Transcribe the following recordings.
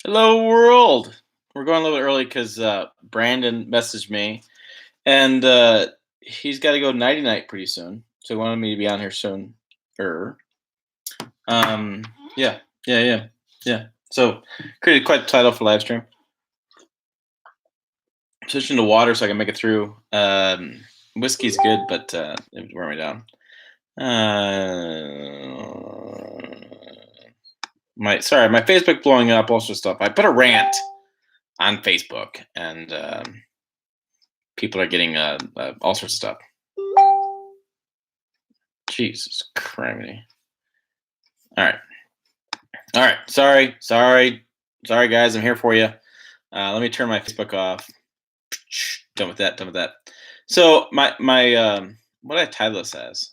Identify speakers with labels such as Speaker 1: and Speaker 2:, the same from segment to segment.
Speaker 1: Hello, world. We're going a little bit early because Brandon messaged me, and he's got to go nighty night pretty soon. So he wanted me to be on here soon. Um, yeah, yeah. So created quite the title for live stream. Switching to water so I can make it through. Whiskey's good, but it would wear me down. My Facebook blowing up, all sorts of stuff. I put a rant on Facebook, and people are getting all sorts of stuff. Jesus Christ. All right. Sorry, guys. I'm here for you. Let me turn my Facebook off. Done with that. So my what did I title this as?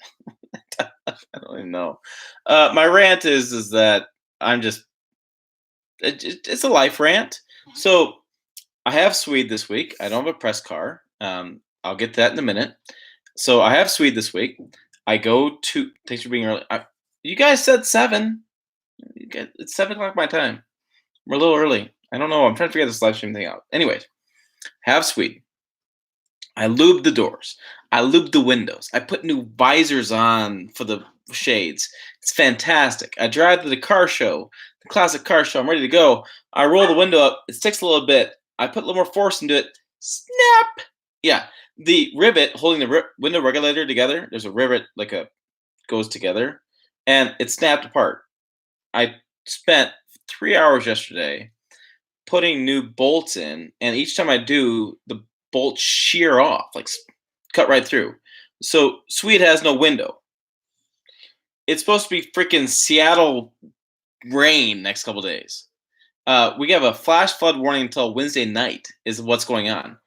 Speaker 1: I don't even know. My rant is that I'm just it's a life rant. So I have Swede this week. I don't have a press car. I'll get to that in a minute. So I have Swede this week. I go to. Thanks for being early. You guys said 7. It's 7 o'clock my time. We're a little early. I don't know. I'm trying to figure this live stream thing out. Anyways, have Swede. I lube the doors. I lube the windows. I put new visors on for the shades. It's fantastic. I drive to the car show, the classic car show. I'm ready to go. I roll the window up. It sticks a little bit. I put a little more force into it. Snap! Yeah, the rivet holding the window regulator together. There's a rivet goes together, and it snapped apart. I spent 3 hours yesterday putting new bolts in, and each time I do, the bolts shear off, cut right through. So Swede has no window. It's supposed to be freaking Seattle rain next couple days. We have a flash flood warning until Wednesday night is what's going on.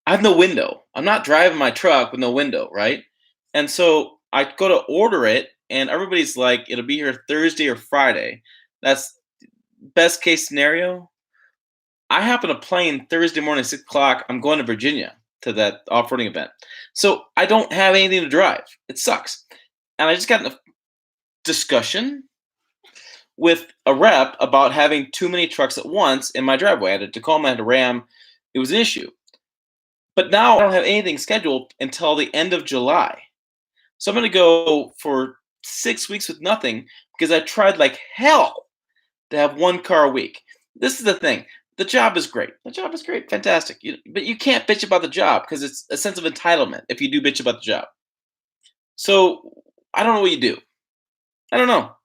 Speaker 1: I have no window. I'm not driving my truck with no window, right? And so I go to order it, and everybody's like, it'll be here Thursday or Friday. That's best case scenario. I happen to plane Thursday morning, 6 o'clock. I'm going to Virginia to that off-roading event. So I don't have anything to drive. It sucks. And I just got in a discussion with a rep about having too many trucks at once in my driveway. I had a Tacoma, I had a Ram. It was an issue. But now I don't have anything scheduled until the end of July. So I'm going to go for 6 weeks with nothing because I tried like hell to have one car a week. This is the thing. The job is great. The job is great. Fantastic. But you can't bitch about the job because it's a sense of entitlement if you do bitch about the job. So I don't know what you do. I don't know.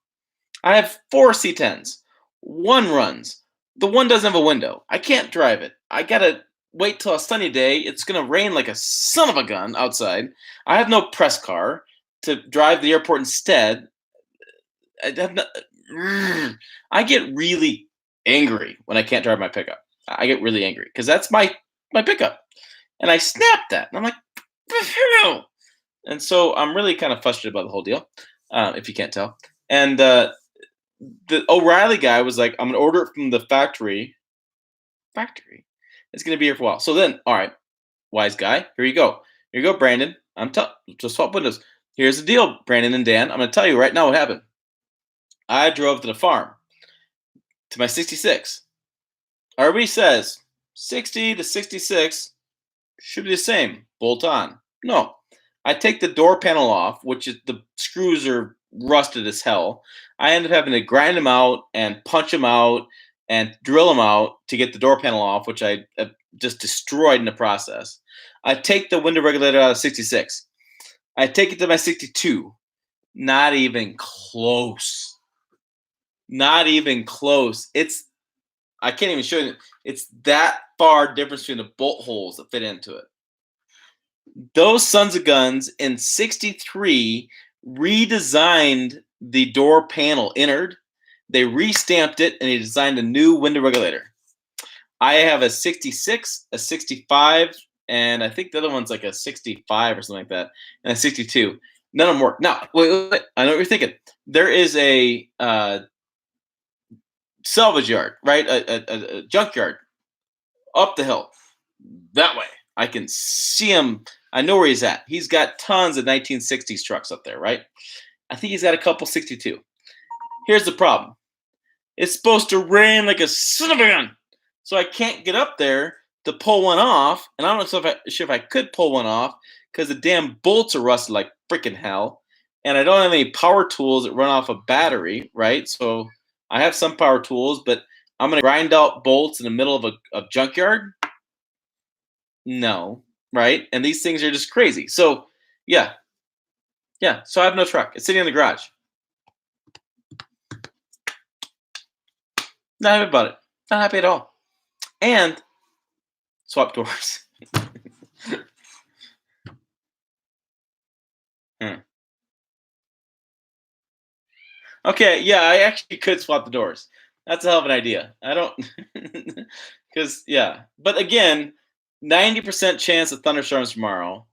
Speaker 1: I have 4 C10s. One runs. The one doesn't have a window. I can't drive it. I got to wait till a sunny day. It's going to rain like a son of a gun outside. I have no press car to drive the airport instead. I get really angry when I can't drive my pickup. I get really angry because that's my pickup, and I snapped that, and I'm like, phew. And so I'm really kind of frustrated about the whole deal, if you can't tell. And the O'Reilly guy was like, "I'm gonna order it from the factory. Factory, it's gonna be here for a while." So then, all right, wise guy, here you go. Here you go, Brandon. Just swap windows. Here's the deal, Brandon and Dan. I'm gonna tell you right now what happened. I drove to the farm to my 66. Everybody says 60 to 66 should be the same. Bolt on. No. I take the door panel off, which is the screws are rusted as hell. I end up having to grind them out and punch them out and drill them out to get the door panel off, which I just destroyed in the process. I take the window regulator out of 66. I take it to my 62. Not even close. Not even close. I can't even show you. It's that far difference between the bolt holes that fit into it. Those sons of guns in 63 redesigned the door panel innard. They restamped it and they designed a new window regulator. I have a 66, a 65, and I think the other one's like a 65 or something like that, and a 62. None of them work. Now, wait. I know what you're thinking. There is a salvage yard, right? A junkyard up the hill that way. I can see him. I know where he's at. He's got tons of 1960s trucks up there, right? I think he's got a couple 62. Here's the problem. It's supposed to rain like a son of a gun. So I can't get up there to pull one off. And I don't know if I could pull one off because the damn bolts are rusted like freaking hell. And I don't have any power tools that run off a battery, right? So I have some power tools, but I'm going to grind out bolts in the middle of a junkyard? No, right? And these things are just crazy. So, yeah. Yeah, so I have no truck. It's sitting in the garage. Not happy about it. Not happy at all. And swap doors. Okay, yeah, I actually could swap the doors. That's a hell of an idea. I don't, because yeah, but again, 90% chance of thunderstorms tomorrow,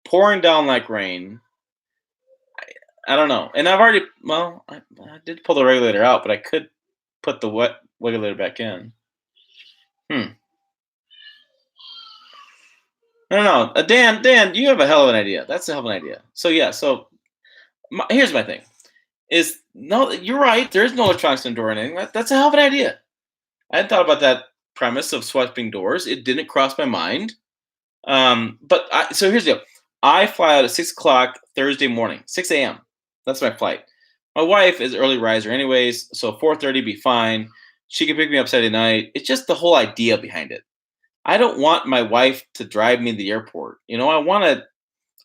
Speaker 1: pouring down like rain. I don't know, and I've already I did pull the regulator out, but I could put the wet regulator back in. I don't know, Dan, you have a hell of an idea. That's a hell of an idea. So yeah, here's my thing. Is no, you're right. There is no electronics in the door or anything. That's a hell of an idea. I hadn't thought about that premise of swapping doors. It didn't cross my mind. So here's the deal. I fly out at 6:00 Thursday morning, 6 a.m. That's my flight. My wife is early riser, anyways, so 4:30 be fine. She can pick me up Saturday night. It's just the whole idea behind it. I don't want my wife to drive me to the airport. I want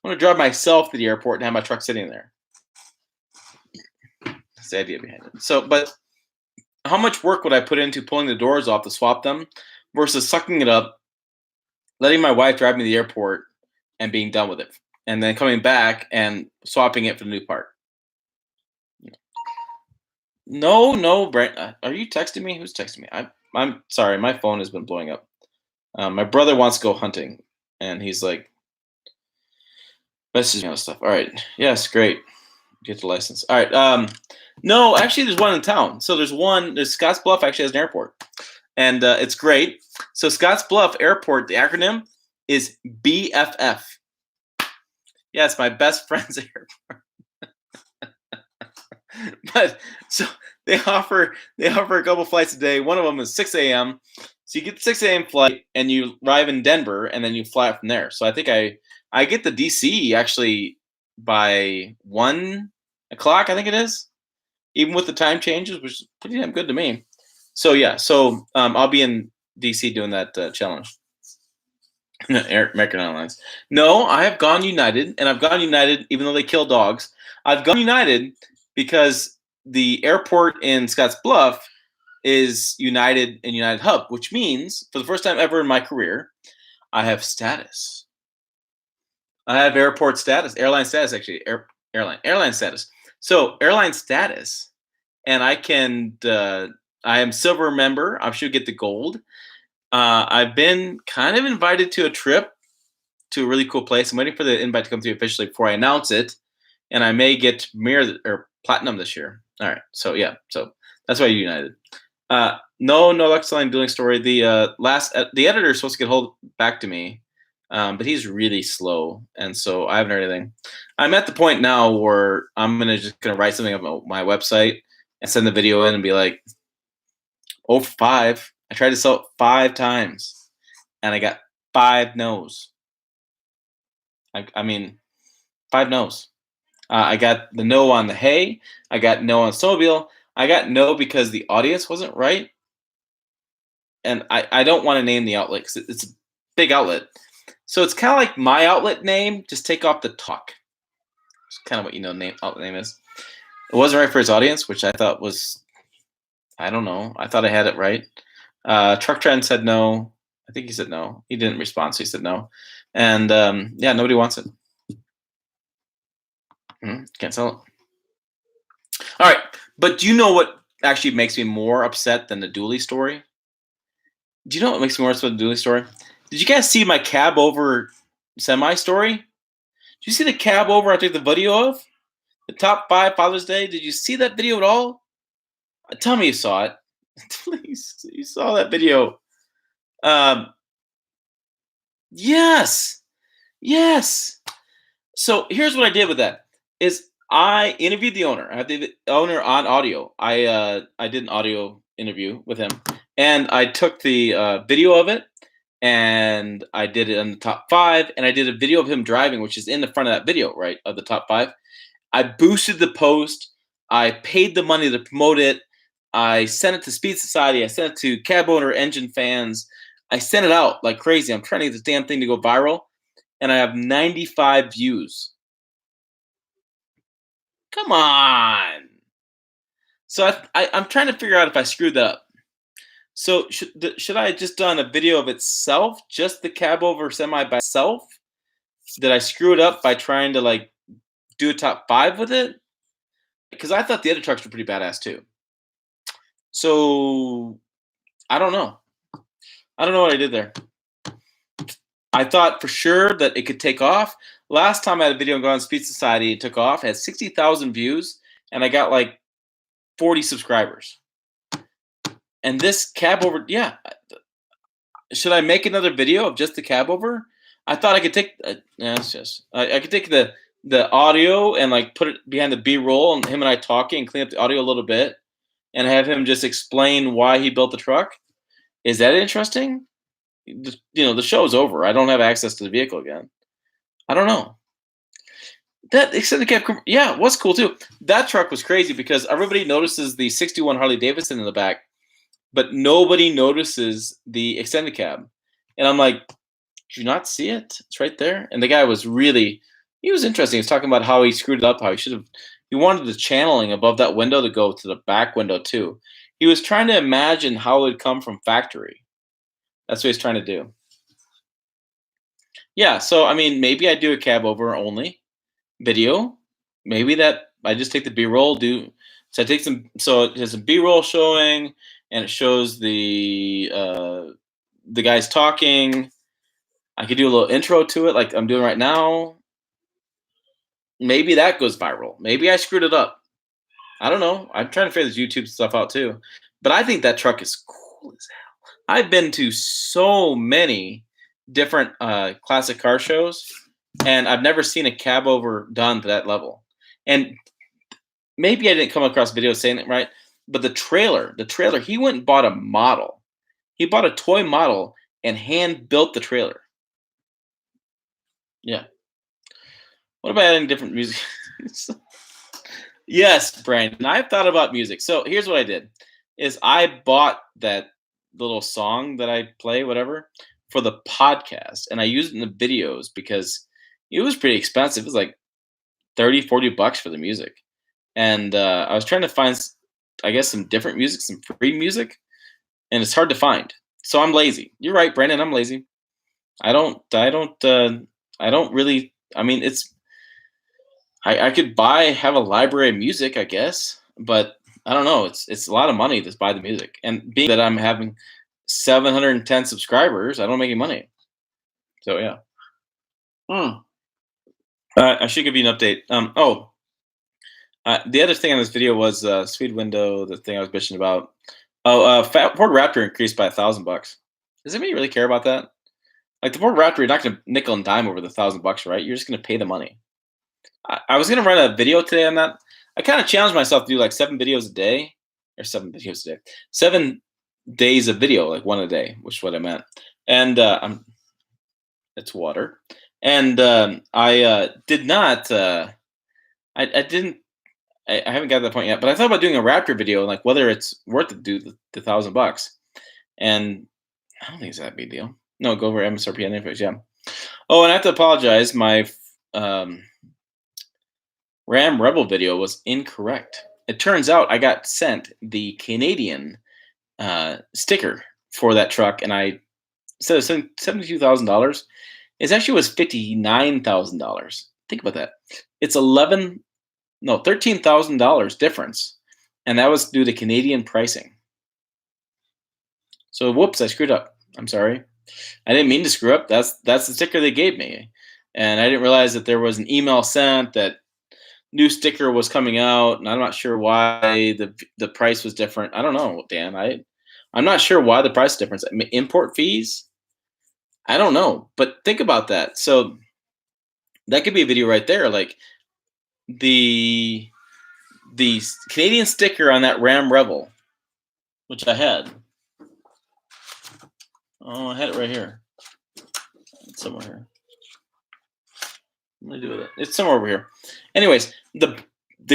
Speaker 1: to drive myself to the airport and have my truck sitting there. That's the idea behind it. So, but how much work would I put into pulling the doors off to swap them versus sucking it up, letting my wife drive me to the airport and being done with it, and then coming back and swapping it for the new part? No, Brent. Are you texting me? Who's texting me? I'm sorry. My phone has been blowing up. My brother wants to go hunting, and he's like messaging me on stuff. All right. Yes, great. Get the license. All right. No, actually, there's one in town. So there's Scotts Bluff actually has an airport, and it's great. So Scotts Bluff Airport, the acronym is BFF. Yes, my best friend's airport. But so they offer a couple flights a day. One of them is 6 a.m. So you get the 6 a.m. flight and you arrive in Denver and then you fly out from there. So I think I get to DC actually by 1 o'clock, I think it is, even with the time changes, which is pretty damn good to me. So yeah, I'll be in DC doing that challenge. American Airlines. No, I have gone United, and I've gone United even though they kill dogs. I've gone United because the airport in Scotts Bluff is United and United Hub, which means for the first time ever in my career, I have status. I have airport status, airline status, actually, airline status. So airline status, and I am silver member. I should get the gold. I've been kind of invited to a trip to a really cool place. I'm waiting for the invite to come through officially before I announce it, and I may get mirror or platinum this year. All right, so yeah, so that's why United. No Luxline dueling story. The editor is supposed to get hold back to me, but he's really slow, and so I haven't heard anything. I'm at the point now where I'm gonna write something about my website and send the video in and be like, 0 for 5. I tried to sell it 5 times, and I got 5 no's. I mean, 5 no's. I got the no on the hay. I got no on snowmobile. I got no because the audience wasn't right. And I don't want to name the outlet because it's a big outlet. So it's kind of like my outlet name. Just take off the talk. It's kind of what outlet name is. It wasn't right for his audience, which I thought was, I don't know. I thought I had it right. Truck Trend said no. I think he said no. He didn't respond, so he said no. And yeah, nobody wants it. Can't sell it. All right, but do you know what actually makes me more upset than the dually story? Do you know what makes me more upset than the dually story? Did you guys see my cab over semi story? Did you see the cab over I took the video of? The top 5 Father's Day? Did you see that video at all? Tell me you saw it. Please, you saw that video. Yes. So here's what I did with that. Is I interviewed the owner. I had the owner on audio. I did an audio interview with him, and I took the video of it, and I did it on the top 5, and I did a video of him driving, which is in the front of that video, right, of the top 5. I boosted the post. I paid the money to promote it. I sent it to Speed Society. I sent it to cab owner engine fans. I sent it out like crazy. I'm trying to get this damn thing to go viral, and I have 95 views. Come on. So I'm trying to figure out if I screwed that up. So should I have just done a video of itself, just the cab over semi by itself? Did I screw it up by trying to like do a top 5 with it? Because I thought the other trucks were pretty badass too. So I don't know. I don't know what I did there. I thought for sure that it could take off. Last time I had a video on Speed Society, it took off. It had 60,000 views, and I got like 40 subscribers. And this cab over, yeah. Should I make another video of just the cab over? I thought I could take. It's just I could take the audio and like put it behind the B-roll and him and I talking and clean up the audio a little bit, and have him just explain why he built the truck. Is that interesting? The show's over. I don't have access to the vehicle again. I don't know. That extended cab, yeah, was cool too. That truck was crazy because everybody notices the 61 Harley Davidson in the back, but nobody notices the extended cab. And I'm like, did you not see it? It's right there. And the guy was he was interesting. He was talking about how he screwed it up, how he wanted the channeling above that window to go to the back window too. He was trying to imagine how it would come from factory. That's what he's trying to do. Yeah, so I mean, maybe I do a cab over only video. Maybe that I just take the B-roll, so I take so it has a B-roll showing, and it shows the guys talking. I could do a little intro to it like I'm doing right now. Maybe that goes viral. Maybe I screwed it up. I don't know. I'm trying to figure this YouTube stuff out too. But I think that truck is cool as hell. I've been to so many different classic car shows, and I've never seen a cab over done to that level. And maybe I didn't come across videos saying it right, but the trailer, he went and bought a model. He bought a toy model and hand built the trailer. Yeah. What about adding different music? Yes, Brandon. I've thought about music. So here's what I did: is I bought that little song that I play, whatever, for the podcast, and I used it in the videos because it was pretty expensive. It was like $30-$40 for the music, and I was trying to find, I guess, some different music, some free music, and it's hard to find. So I'm lazy. You're right, Brandon. I'm lazy. I don't really. I mean, I could have a library of music, I guess, but I don't know. It's a lot of money to buy the music, and being that I'm having 710 subscribers, I don't make any money. So yeah. I should give you an update. The other thing on this video was Swede window. The thing I was bitching about. Ford Raptor increased by $1,000. Does anybody really care about that? Like the Ford Raptor, you're not going to nickel and dime over the $1,000, right? You're just going to pay the money. I was going to run a video today on that. I kind of challenged myself to do like 7 videos a day, or 7 videos a day, 7 days of video, like 1 a day, which is what I meant. And it's water. And I did not. I didn't. I haven't got to that point yet. But I thought about doing a Raptor video, like whether it's worth it to do the $1,000. And I don't think it's that big a deal. No, go over MSRP and info. Yeah. Oh, and I have to apologize. My Ram Rebel video was incorrect. It turns out I got sent the Canadian sticker for that truck, and I instead of $72,000, it actually was $59,000. Think about that. It's $13,000 difference, and that was due to Canadian pricing. So whoops, I screwed up. I'm sorry. I didn't mean to screw up. That's the sticker they gave me, and I didn't realize that there was an email sent that new sticker was coming out, and I'm not sure why the price was different. I don't know, Dan. I'm not sure why the price difference. I mean, import fees? I don't know, but think about that. So that could be a video right there. Like the Canadian sticker on that Ram Rebel, which I had. Oh, I had it right here. It's somewhere here. What do I do with it? It's somewhere over here. Anyways, the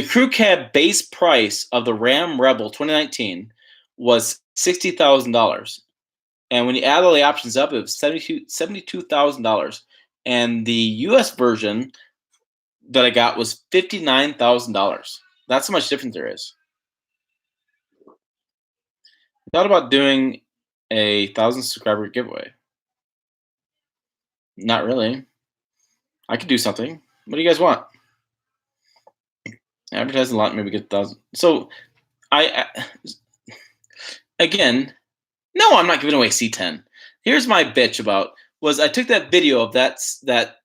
Speaker 1: crew cab base price of the Ram Rebel 2019 was $60,000. And when you add all the options up, it was $72,000. And the US version that I got was $59,000. That's how much difference there is. I thought about doing a 1,000 subscriber giveaway. Not really. I could do something. What do you guys want? Advertise a lot, maybe get 1,000. So, again, no, I'm not giving away C10. Here's my bitch about was I took that video of that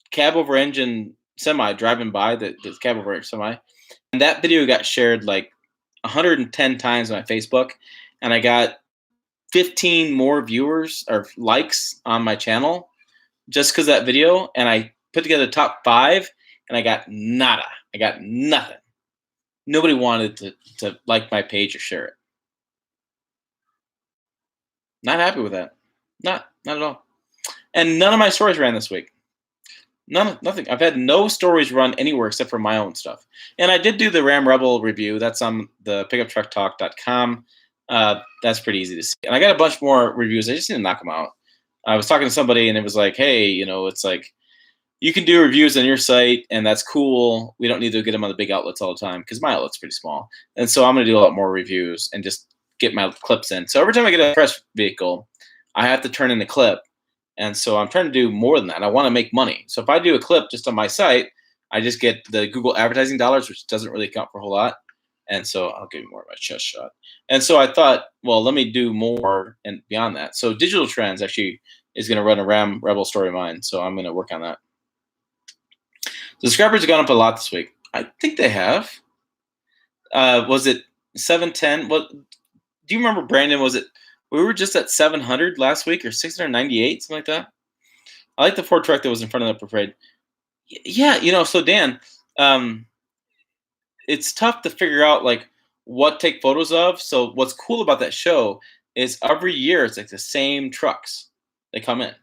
Speaker 1: cab over engine semi driving by the cab over engine semi, and that video got shared like 110 times on my Facebook, and I got 15 more viewers or likes on my channel just because of that video, and I put together the top 5, and I got nada. I got nothing. Nobody wanted to like my page or share it. Not happy with that. Not at all. And none of my stories ran this week. Nothing. I've had no stories run anywhere except for my own stuff. And I did do the Ram Rebel review. That's on the pickuptrucktalk.com. That's pretty easy to see. And I got a bunch more reviews. I just need to knock them out. I was talking to somebody, and it was like, hey, it's like, you can do reviews on your site, and that's cool. We don't need to get them on the big outlets all the time because my outlet's pretty small. And so I'm going to do a lot more reviews and just get my clips in. So every time I get a press vehicle, I have to turn in a clip. And so I'm trying to do more than that. I want to make money. So if I do a clip just on my site, I just get the Google advertising dollars, which doesn't really count for a whole lot. And so I'll give you more of my chest shot. And so I thought, well, let me do more and beyond that. So Digital Trends actually is going to run a Ram Rebel story of mine. So I'm going to work on that. The subscribers have gone up a lot this week. I think they have. Was it 710? What do you remember, Brandon? Was it we were just at 700 last week or 698, something like that? I like the Ford truck that was in front of the parade. Yeah, so Dan, it's tough to figure out like what to take photos of. So what's cool about that show is every year it's like the same trucks that come in.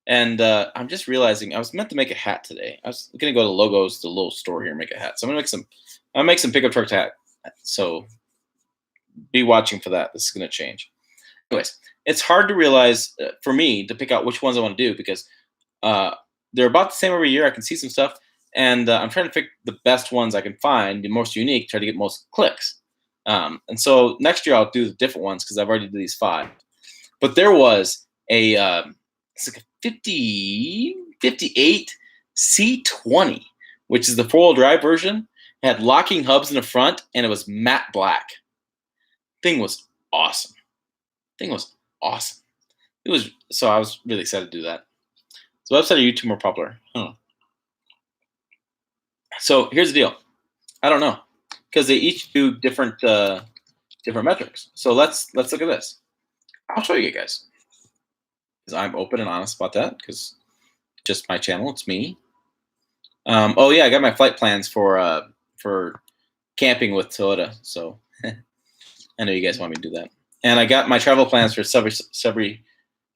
Speaker 1: And I'm just realizing I was meant to make a hat today. I was going to go to Logos, the little store here, and make a hat. So I'm going to make some pickup truck hat. So be watching for that. This is going to change. Anyways, it's hard to realize for me to pick out which ones I want to do because they're about the same every year. I can see some stuff, and I'm trying to pick the best ones I can find, the most unique, try to get most clicks. And so next year I'll do the different ones because I've already did these 5. But there was a it's like a 58 C20, which is the 4-wheel drive version. It had locking hubs in the front, and it was matte black. Thing was awesome. It was so I was really excited to do that. So website or YouTube more popular? So here's the deal. I don't know because they each do different metrics. So let's look at this. I'll show you guys because I'm open and honest about that because just my channel. It's me. Oh yeah, I got my flight plans for camping with Toyota. So I know you guys want me to do that. And I got my travel plans for Chevy.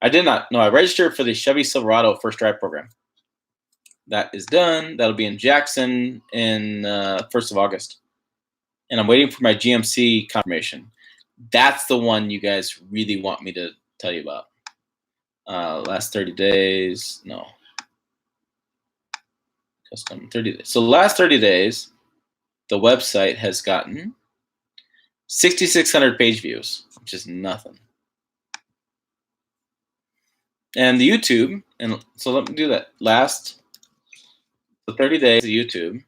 Speaker 1: I did not. No, I registered for the Chevy Silverado First Drive program. That is done. That'll be in Jackson in 1st of August. And I'm waiting for my GMC confirmation. That's the one you guys really want me to tell you about. Last 30 days. No. Custom 30 days. So last 30 days, the website has gotten 6,600 page views, which is nothing. And the YouTube, and so let me do that. Last 30 days of YouTube.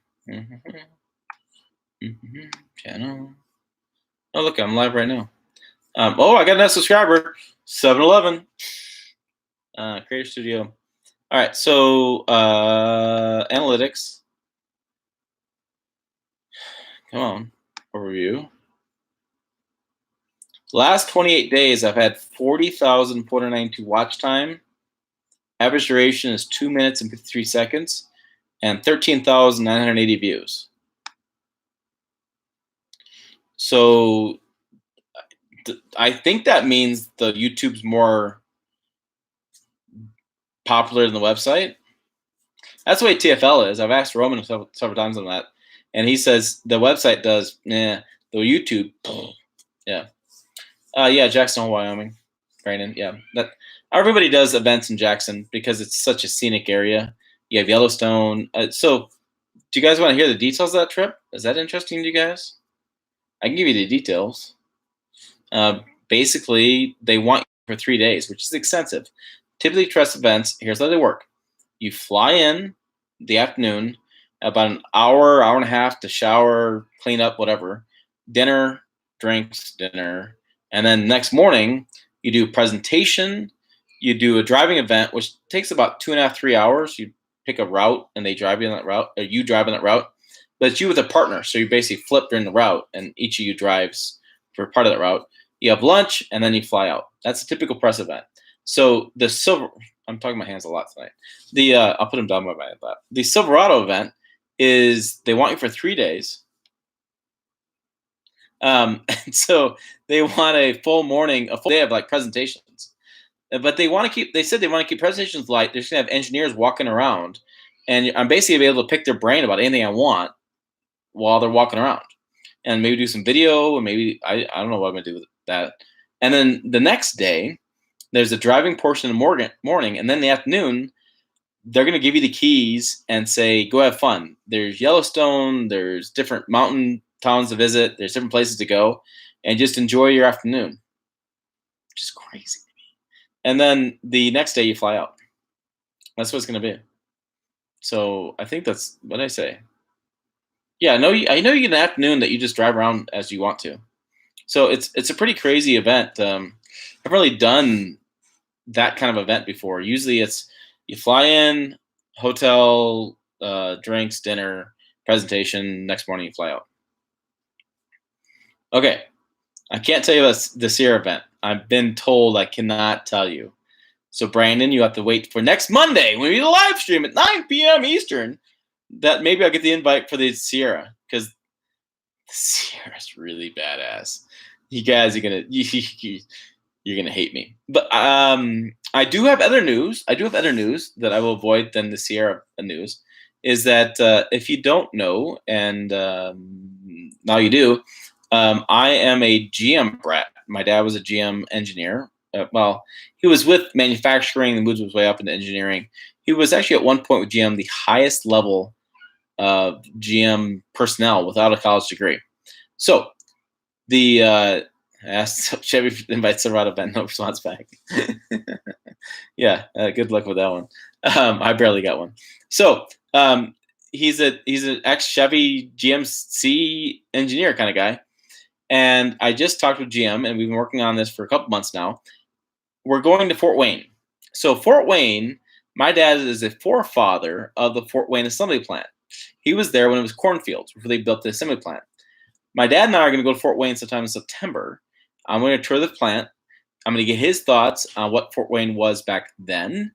Speaker 1: Channel. Oh, look, I'm live right now. Oh, I got another subscriber. 7-Eleven. Creator Studio. All right, so analytics. Come on, overview. Last 28 days, I've had 40,492 watch time. Average duration is 2 minutes and 53 seconds, and 13,980 views. So I think that means the YouTube's more popular than the website. That's the way TFL is. I've asked Roman several times on that, and he says the website does. The YouTube, yeah, yeah, Jackson Hole, Wyoming, Brandon. Yeah, that everybody does events in Jackson because it's such a scenic area. You have Yellowstone. So, do you guys want to hear the details of that trip? Is that interesting to you guys? I can give you the details. Basically, they want you for 3 days, which is extensive. Typically, trust events. Here's how they work: you fly in the afternoon, about an hour, hour and a half to shower, clean up, whatever. Dinner, drinks, dinner, and then next morning you do a presentation. You do a driving event, which takes about 2.5, 3 hours. You pick a route, and they drive you on that route, or you drive on that route. But it's you with a partner, so you basically flip during the route, and each of you drives for part of that route. You have lunch, and then you fly out. That's a typical press event. So the silver, I'm talking my hands a lot tonight. I'll put them down by my lap. The Silverado event is they want you for 3 days. And so they want a full morning, a full day of like presentations. But they said they want to keep presentations light. They're just going to have engineers walking around. And I'm basically able to pick their brain about anything I want while they're walking around. And maybe do some video, and maybe, I don't know what I'm going to do with that. And then the next day, there's a driving portion in the morning, and then in the afternoon, they're going to give you the keys and say, go have fun. There's Yellowstone, there's different mountain towns to visit, there's different places to go, and just enjoy your afternoon, which is crazy. And then the next day you fly out. That's what it's going to be. So I think that's what I say. Yeah, I know you get an afternoon that you just drive around as you want to. So it's a pretty crazy event. I've really done that kind of event before. Usually it's you fly in, hotel, drinks, dinner, presentation, next morning you fly out. Okay, I can't tell you about the Sierra event. I've been told I cannot tell you. So Brandon, you have to wait for next Monday when we do a live stream at 9 p.m. Eastern. That maybe I'll get the invite for the Sierra, because the Sierra's really badass. You guys are gonna you're gonna hate me. But I do have other news. I do have other news that I will avoid than the Sierra news. Is that if you don't know, and now you do, I am a GM brat. My dad was a GM engineer. Well, he was with manufacturing and moved his way up into engineering. He was actually at one point with GM the highest level of GM personnel without a college degree. So the asked Chevy invites Silverado event, no response back. Yeah, good luck with that one. I barely got one. So he's an ex Chevy GMC engineer kind of guy, and I just talked with GM, and we've been working on this for a couple months now. We're going to Fort Wayne. So Fort Wayne, my dad is a forefather of the Fort Wayne assembly plant. He was there when it was cornfields before they built the assembly plant. My dad and I are going to go to Fort Wayne sometime in September. I'm going to tour the plant. I'm going to get his thoughts on what Fort Wayne was back then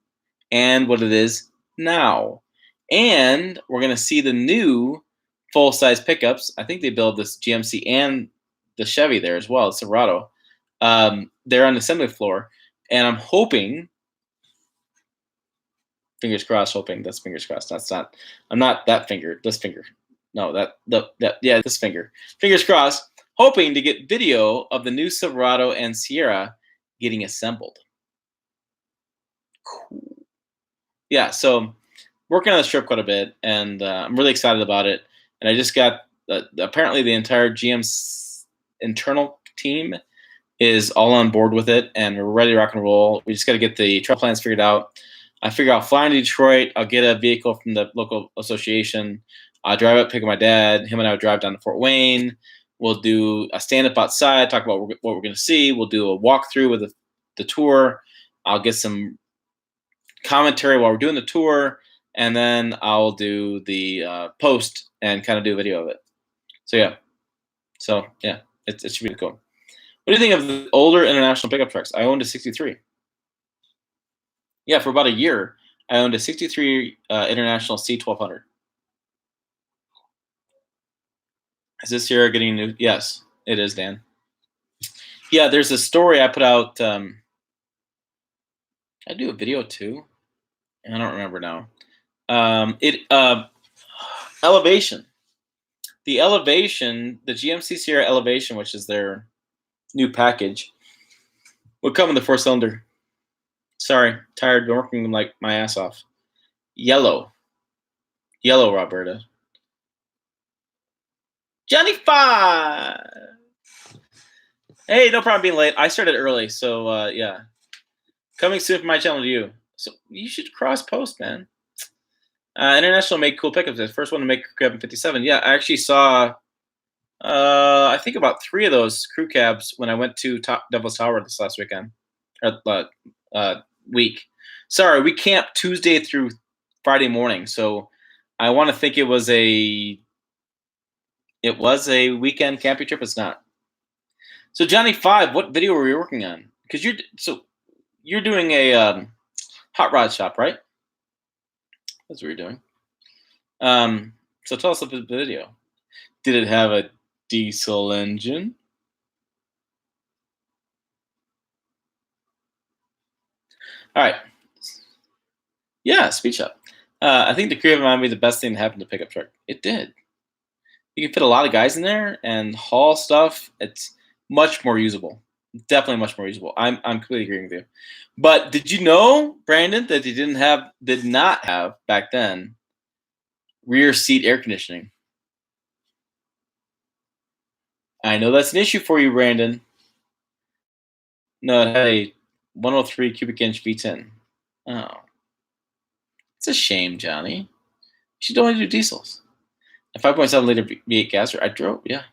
Speaker 1: and what it is now. And we're going to see the new full-size pickups. I think they build this GMC and the Chevy there as well, Silverado. They're on the assembly floor. And I'm hoping, fingers crossed, hoping, that's fingers crossed. That's not, I'm not that finger, this finger. No, yeah, this finger. Fingers crossed, hoping to get video of the new Silverado and Sierra getting assembled. Cool. Yeah, so working on this trip quite a bit, and I'm really excited about it. And I just got, apparently the entire GM's internal team is all on board with it, and we're ready to rock and roll. We just got to get the travel plans figured out. I figure I'll fly into Detroit. I'll get a vehicle from the local association. I'll drive up, pick up my dad. Him and I will drive down to Fort Wayne. We'll do a stand-up outside, talk about what we're going to see. We'll do a walkthrough with the tour. I'll get some commentary while we're doing the tour, and then I'll do the post and kind of do a video of it. So yeah, it should be cool. What do you think of the older international pickup trucks? I owned a 63. Yeah, for about a year, I owned a 63 International C1200. Is this year getting new? Yes, It is, Dan. Yeah, there's a story I put out. I do a video too. I don't remember now. Elevation. The Elevation, the GMC Sierra Elevation, which is their new package, will come in the 4-cylinder. Sorry, tired, been working like my ass off. Yellow, Roberta. Johnny 5. Hey, no problem being late. I started early, so yeah. Coming soon from my channel to you. So you should cross post, man. International made cool pickups. The first one to make crew cab in 57. Yeah, I actually saw, I think about 3 of those crew cabs when I went to Devil's Tower this last weekend, or week. Sorry, we camped Tuesday through Friday morning, so I want to think it was a weekend camping trip. It's not. So Johnny 5, what video were you working on? Because you're doing a hot rod shop, right? That's what you're doing. So tell us about the video. Did it have a diesel engine? All right. Yeah, speed shop. I think the crew reminded me the best thing that happened to pickup truck. It did. You can fit a lot of guys in there and haul stuff. It's much more usable. Definitely much more usable. I'm completely agreeing with you. But did you know, Brandon, that they did not have back then rear seat air conditioning? I know that's an issue for you, Brandon. No, it had a 103 cubic inch V10. Oh. It's a shame, Johnny. You should only do diesels. A 5.7 liter V8 gas. I drove, yeah.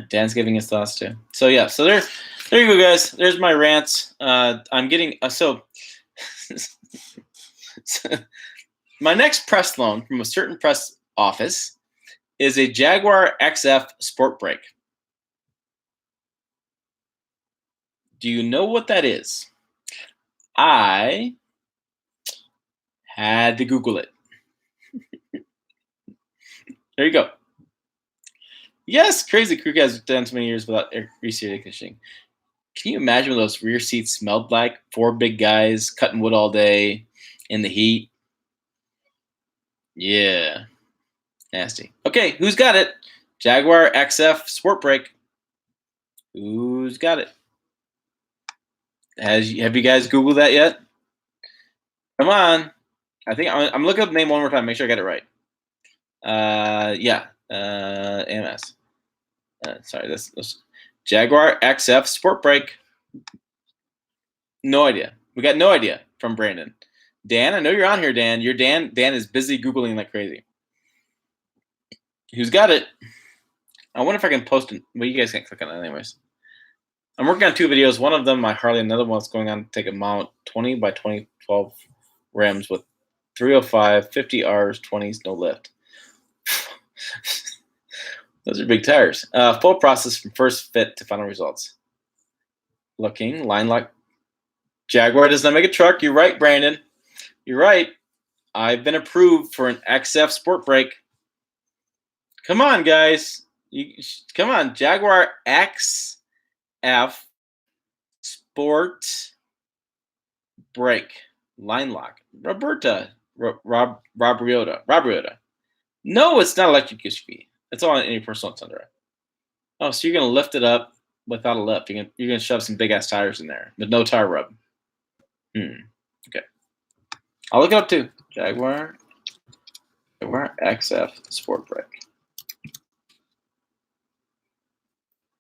Speaker 1: Dan's giving his thoughts too. So yeah, so there you go, guys. There's my rants. I'm getting so my next press loan from a certain press office is a Jaguar XF Sport Brake. Do you know what that is? I had to Google it. There you go. Yes, crazy crew guys have done so many years without rear seat air conditioning. Can you imagine what those rear seats smelled like? 4 big guys cutting wood all day in the heat. Yeah. Nasty. Okay, who's got it? Jaguar XF Sport Brake. Who's got it? Have you guys Googled that yet? Come on. I think I'm looking up the name one more time. Make sure I get it right. Yeah. AMS. Sorry, this Jaguar XF Sport Brake. No idea. We got no idea from Brandon. Dan, I know you're on here, Dan. Dan is busy Googling like crazy. Who's got it? I wonder if I can post it. Well, you guys can't click on it anyways. I'm working on 2 videos. One of them, my Harley. Another one's going on to take a mount 20 by 20, 12 rims with 305, 50 Rs, 20s, no lift. Those are big tires. Full process from first fit to final results. Looking, line lock. Jaguar does not make a truck. You're right, Brandon. You're right. I've been approved for an XF Sport Brake. Come on, guys. Come on. Jaguar XF Sport Brake. Line lock. Roberta. Rob Riota. No, it's not electric SUV. It's all any personal it's under. Oh, so you're gonna lift it up without a lift. You're gonna shove some big ass tires in there with no tire rub. Okay. I'll look it up too. Jaguar XF Sport Brake.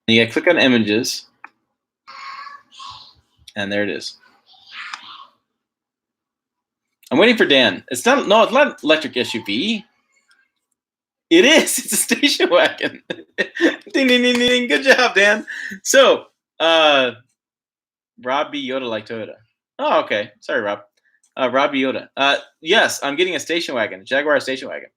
Speaker 1: And you gotta click on images. And there it is. I'm waiting for Dan. It's not electric SUV. It is. It's a station wagon. Ding, ding, ding, ding. Good job, Dan. So, Rob B. Yoda like Toyota. Oh, okay. Sorry, Rob. Rob B. Yoda. Yes, I'm getting a station wagon, a Jaguar station wagon.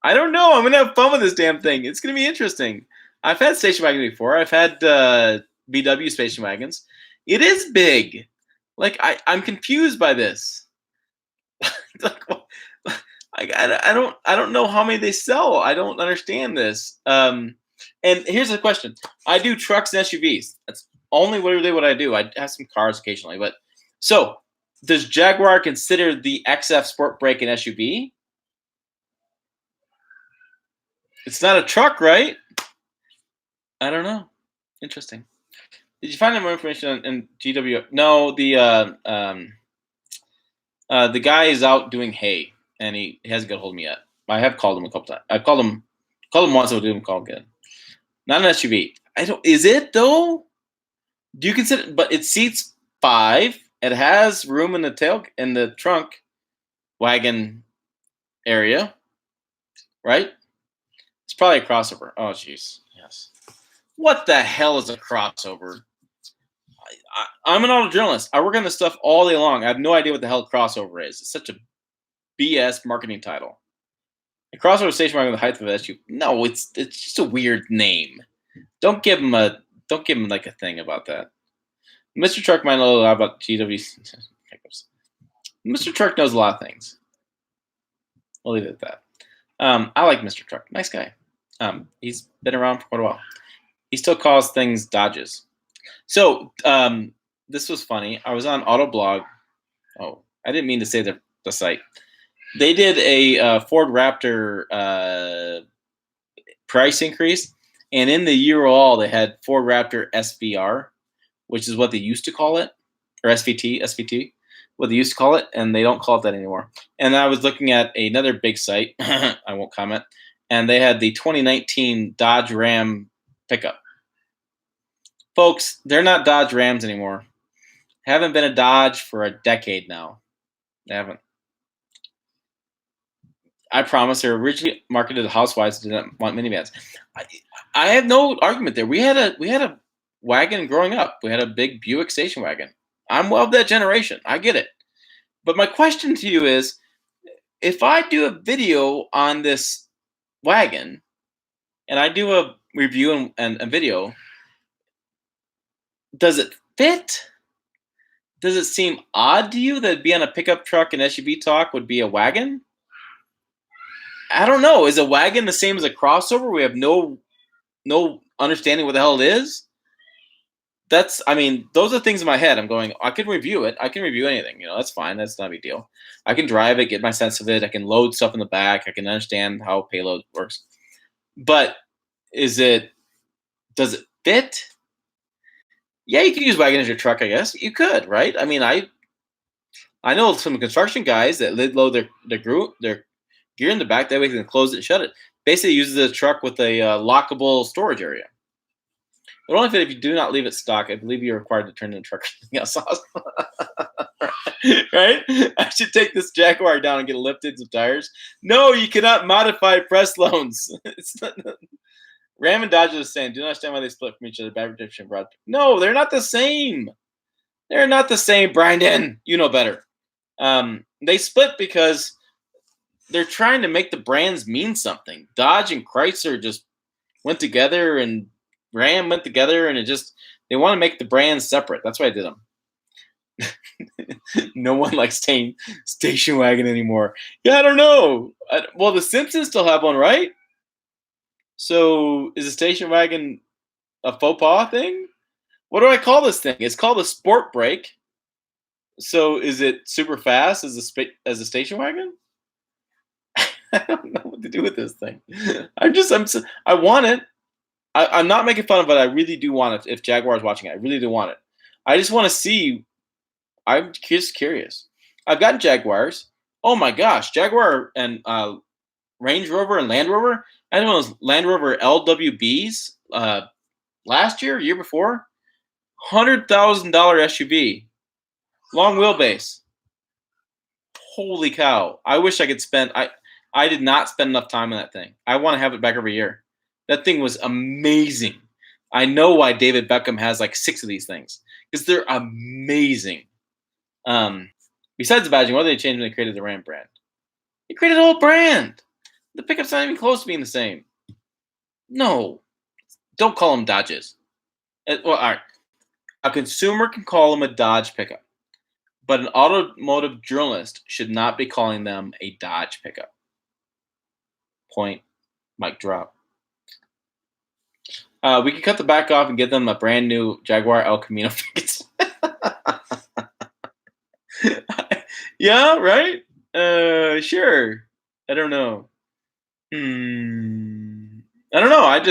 Speaker 1: I don't know. I'm going to have fun with this damn thing. It's going to be interesting. I've had station wagons before. I've had VW station wagons. It is big. Like, I'm confused by this. Like, I don't know how many they sell. I don't understand this. And here's the question: I do trucks and SUVs. That's only literally what I do. I have some cars occasionally, but so does Jaguar consider the XF Sport Brake an SUV? It's not a truck, right? I don't know. Interesting. Did you find out more information on GW? No, the guy is out doing hay, and he hasn't got a hold of me yet. I have called him a couple times. I've called him once. I'll do him call again. Not an SUV. I don't. Is it though? Do you consider? But it seats 5. It has room in the trunk wagon area, right? It's probably a crossover. Oh, jeez. Yes. What the hell is a crossover? I'm an auto journalist. I work on this stuff all day long. I have no idea what the hell a crossover is. It's such a BS marketing title. A crossover station wagon with the height of an SUV. No, it's just a weird name. Don't give him like a thing about that. Mr. Truck might know a lot about GW pickups. Mr. Truck knows a lot of things. We'll leave it at that. I like Mr. Truck. Nice guy. He's been around for quite a while. He still calls things Dodges. So this was funny. I was on Autoblog. Oh, I didn't mean to say the site. They did a Ford Raptor price increase, and in the URL they had Ford Raptor SVR, which is what they used to call it, or SVT, what they used to call it, and they don't call it that anymore. And I was looking at another big site. I won't comment. And they had the 2019 Dodge Ram pickup. Folks, they're not Dodge Rams anymore. Haven't been a Dodge for a decade now. They haven't. I promise they're originally marketed to housewives who didn't want minivans. I have no argument there. We had a wagon growing up. We had a big Buick station wagon. I'm of that generation. I get it. But my question to you is, if I do a video on this wagon and I do a review and a video, does it fit? Does it seem odd to you that it'd be on a pickup truck and SUV talk would be a wagon? I don't know. Is a wagon the same as a crossover? We have no understanding what the hell it is. Those are things in my head. I'm going, I can review it. I can review anything. That's fine. That's not a big deal. I can drive it, get my sense of it. I can load stuff in the back. I can understand how payload works. But does it fit? Yeah, you can use wagon as your truck, I guess. You could, right? I know some construction guys that load their gear in the back. That way they can close it and shut it. Basically, it uses a truck with a lockable storage area. But only if you do not leave it stock. I believe you're required to turn in the truck. Yes, right? I should take this Jaguar down and get lifted some tires. No, you cannot modify press loans. It's not. Ram and Dodge are the same. Do not understand why they split from each other. Bad redemption broad. No, they're not the same. They're not the same, Brandon. You know better. They split because they're trying to make the brands mean something. Dodge and Chrysler just went together, and Ram went together, and they want to make the brands separate. That's why I did them. No one likes saying station wagon anymore. Yeah, I don't know. Well, the Simpsons still have one, right? So is a station wagon a faux pas thing? What do I call this thing? It's called a sport brake. So is it super fast as a station wagon? I don't know what to do with this thing. I want it. I'm not making fun of it. I really do want it. If Jaguar is watching it, I really do want it. I just want to see. I'm just curious. I've gotten Jaguars. Oh my gosh, Jaguar and Range Rover and Land Rover. I had one of those Land Rover LWBs last year before. $100,000 SUV, long wheelbase. Holy cow! I wish I could spend. I did not spend enough time on that thing. I want to have it back every year. That thing was amazing. I know why David Beckham has like 6 of these things, because they're amazing. Besides the badging, what did they change when they created the Ram brand? They created a whole brand. The pickup's not even close to being the same. No. Don't call them Dodges. Well, all right. A consumer can call them a Dodge pickup, but an automotive journalist should not be calling them a Dodge pickup. point. Mic drop. We could cut the back off and get them a brand new Jaguar El Camino tickets. Yeah, right? Sure. I don't know. I don't know.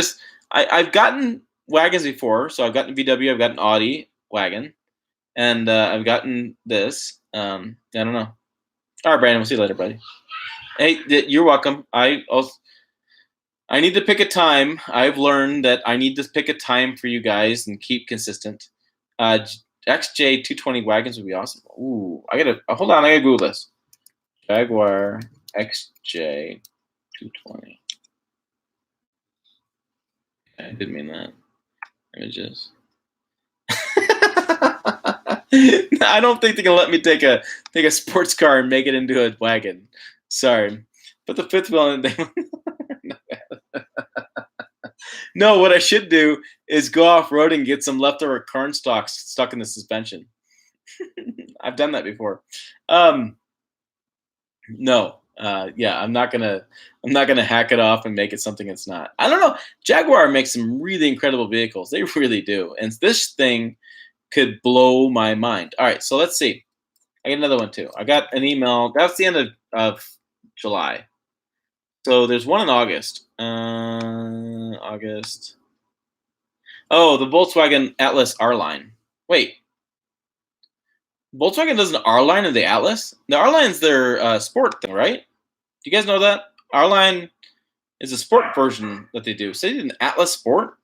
Speaker 1: I've gotten wagons before. So I've gotten VW, I've gotten Audi wagon, and I've gotten this. I don't know. All right, Brandon, we'll see you later, buddy. Hey, you're welcome. I need to pick a time. I've learned that I need to pick a time for you guys and keep consistent. XJ220 wagons would be awesome. Ooh, hold on. I gotta Google this. Jaguar XJ220. I didn't mean that. Images. I don't think they can let me take a sports car and make it into a wagon. Sorry. Put the fifth wheel in. No, what I should do is go off-road and get some leftover corn stalks stuck in the suspension. I've done that before. No. Yeah, I'm not gonna hack it off and make it something it's not. I don't know. Jaguar makes some really incredible vehicles. They really do. And this thing could blow my mind. All right, so let's see. I got another one too. I got an email. That's the end of July. So there's one in August. August. Oh, the Volkswagen Atlas R-Line. Wait. Volkswagen does an R-Line in the Atlas? The R-Line's their sport thing, right? Do you guys know that? R-Line is a sport version that they do. So they did an Atlas Sport?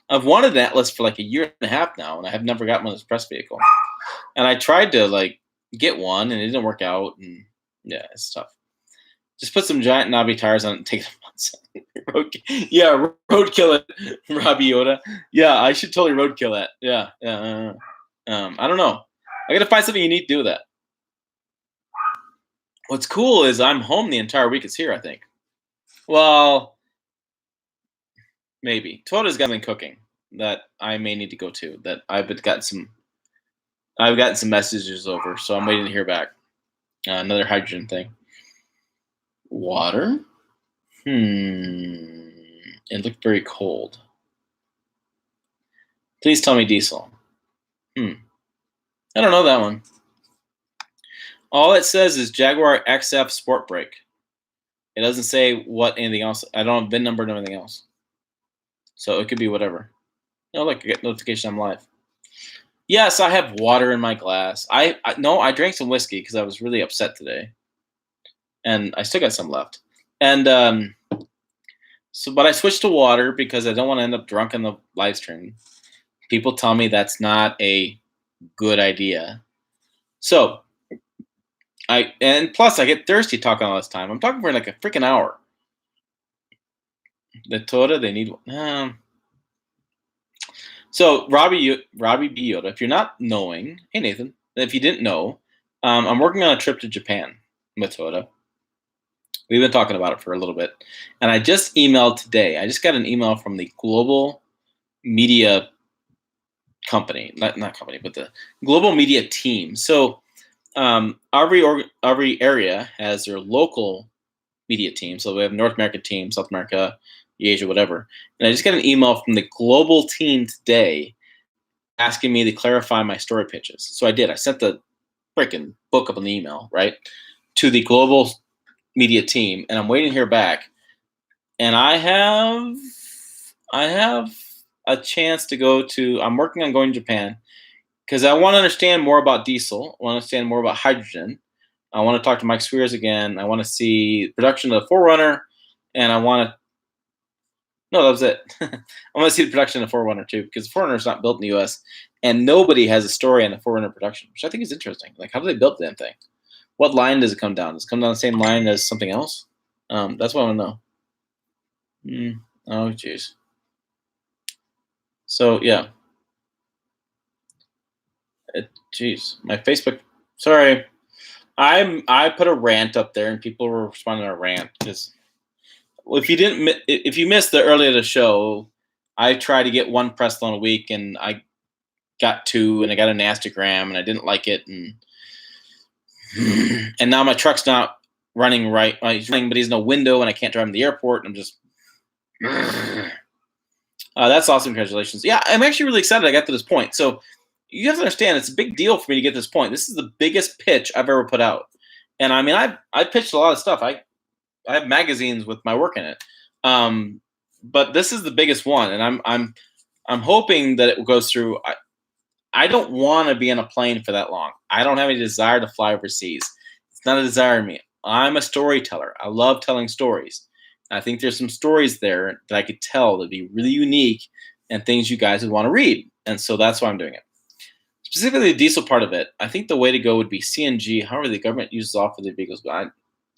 Speaker 1: I've wanted an Atlas for like a year and a half now, and I have never gotten one as a press vehicle. And I tried to get one, and it didn't work out. And yeah, it's tough. Just put some giant knobby tires on it and take them outside. Yeah, roadkill it, Robbie Yoda. Yeah, I should totally roadkill that. Yeah. I don't know. I got to find something unique to do with that. What's cool is I'm home the entire week. It's here, I think. Well, maybe. Toyota's got something cooking that I may need to go to. That I've gotten some messages over, so I'm waiting to hear back. Another hydrogen thing. Water? It looked very cold. Please tell me diesel. I don't know that one. All it says is Jaguar XF Sport Brake. It doesn't say anything else. I don't have VIN number and anything else. So it could be whatever. Look, I get notification I'm live. Yes, I have water in my glass. I drank some whiskey because I was really upset today. And I still got some left. And but I switched to water because I don't want to end up drunk in the live stream. People tell me that's not a good idea. So plus I get thirsty talking all this time. I'm talking for like a freaking hour. The Toyota, they need one. So Robbie B. Yoda, if you're not knowing, hey Nathan, if you didn't know, I'm working on a trip to Japan with Toyota. We've been talking about it for a little bit. And I just emailed today. I just got an email from the global media company, not company, but the global media team. So every area has their local media team. So we have North American team, South America, Asia, whatever. And I just got an email from the global team today asking me to clarify my story pitches. So I did. I sent the freaking book up an email, right, to the global media team, and I'm waiting to hear back. And I have a chance to go to. I'm working on going to Japan because I want to understand more about diesel. I want to understand more about hydrogen. I want to talk to Mike Swears again. I want to see production of the 4Runner, and I want to. No, that was it. I want to see the production of the 4Runner too, because the 4Runner is not built in the U.S. and nobody has a story on the 4Runner production, which I think is interesting. Like, how do they build the damn thing? What line does it come down? Does it come down the same line as something else? That's what I want to know. Oh, jeez. So, yeah. Jeez. My Facebook. Sorry. I put a rant up there, and people were responding to a rant. Because if you missed the earlier the show, I tried to get one press loan a week, and I got two, and I got an Instagram, and I didn't like it, and now my truck's not running right. He's running, but he's no window, and I can't drive him to the airport. And I'm just. That's awesome. Congratulations. Yeah, I'm actually really excited I got to this point. So you have to understand, it's a big deal for me to get to this point. This is the biggest pitch I've ever put out. And I mean, I've pitched a lot of stuff. I have magazines with my work in it. But this is the biggest one, and I'm hoping that it goes through. I don't want to be on a plane for that long. I don't have any desire to fly overseas. It's not a desire in me. I'm a storyteller. I love telling stories. I think there's some stories there that I could tell that'd be really unique and things you guys would want to read. And so that's why I'm doing it. Specifically, the diesel part of it, I think the way to go would be CNG. However, the government uses off of the vehicles, but I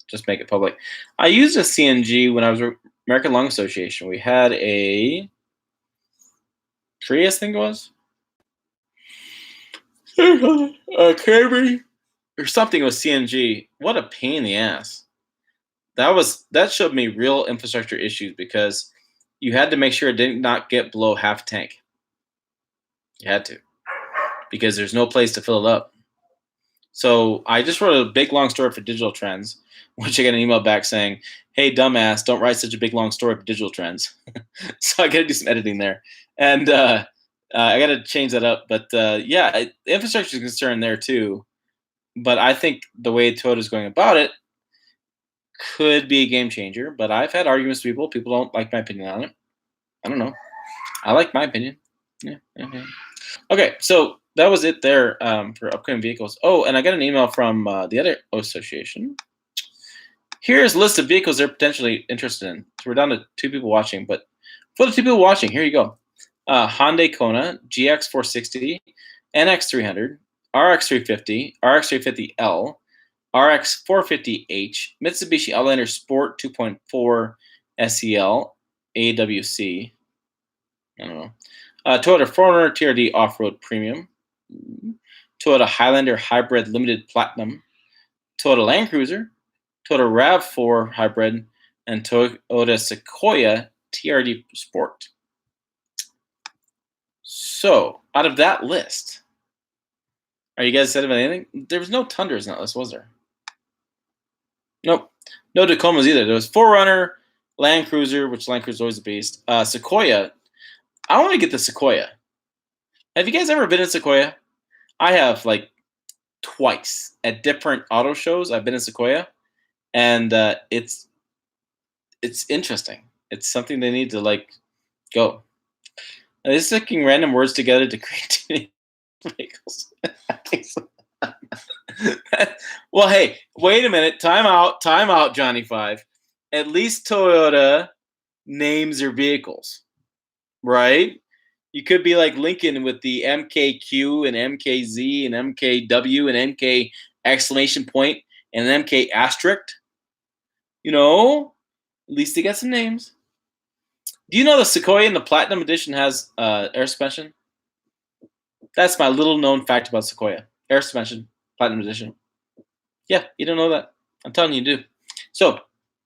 Speaker 1: just make it public. I used a CNG when I was with American Lung Association. We had a Prius, I think it was. Camry or something with CNG. What a pain in the ass. That showed me real infrastructure issues because you had to make sure it did not get below half tank. You had to, because there's no place to fill it up. So I just wrote a big long story for Digital Trends, which I got an email back saying, "Hey, dumbass, don't write such a big long story for Digital Trends." So I got to do some editing there, and I got to change that up. But yeah, the infrastructure is concerned there too. But I think the way Toyota is going about it could be a game changer, but I've had arguments with people. People don't like my opinion on it. I don't know. I like my opinion. Yeah. Okay, so that was it there for upcoming vehicles. Oh, and I got an email from the other association. Here's a list of vehicles they're potentially interested in. So we're down to 2 people watching, but for the 2 people watching, here you go. Hyundai Kona, GX460, NX300, RX350, RX350L, RX450H, Mitsubishi Outlander Sport 2.4 SEL, AWC. I don't know. Toyota 4Runner TRD Off-Road Premium. Toyota Highlander Hybrid Limited Platinum. Toyota Land Cruiser. Toyota RAV4 Hybrid. And Toyota Sequoia TRD Sport. So, out of that list, are you guys excited about anything? There was no Tundras in that list, was there? Nope. No Tacomas either. There was 4Runner, Land Cruiser, which Land Cruiser is always a beast. Sequoia. I want to get the Sequoia. Have you guys ever been in Sequoia? I have, like, twice at different auto shows. I've been in Sequoia, and it's interesting. It's something they need to, like, go. Now, this is sticking random words together to create two vehicles. Well, hey, wait a minute. Time out, Johnny 5. At least Toyota names their vehicles, right? You could be like Lincoln with the MKQ and MKZ and MKW and MK exclamation point and MK asterisk. You know, at least they got some names. Do you know the Sequoia in the Platinum Edition has air suspension? That's my little known fact about Sequoia. Air suspension, Platinum Edition. Yeah, you don't know that. I'm telling you, you do. So,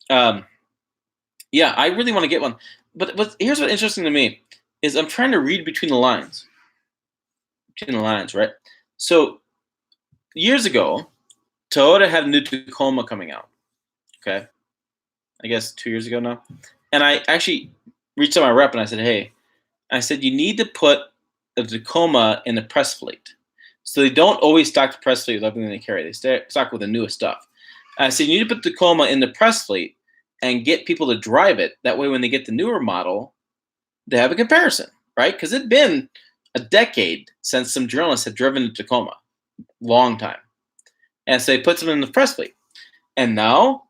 Speaker 1: yeah, I really want to get one. But here's what's interesting to me is I'm trying to read between the lines. Between the lines, right? So, years ago, Toyota had a new Tacoma coming out. Okay? I guess 2 years ago now. And I actually reached out my rep and I said, hey, you need to put the Tacoma in the press fleet. So they don't always stock the press fleet with everything they carry. They stock with the newest stuff. I said, you need to put the Tacoma in the press fleet and get people to drive it. That way when they get the newer model, they have a comparison, right? Because it'd been a decade since some journalists had driven the Tacoma. Long time. And so they put them in the press fleet. And now,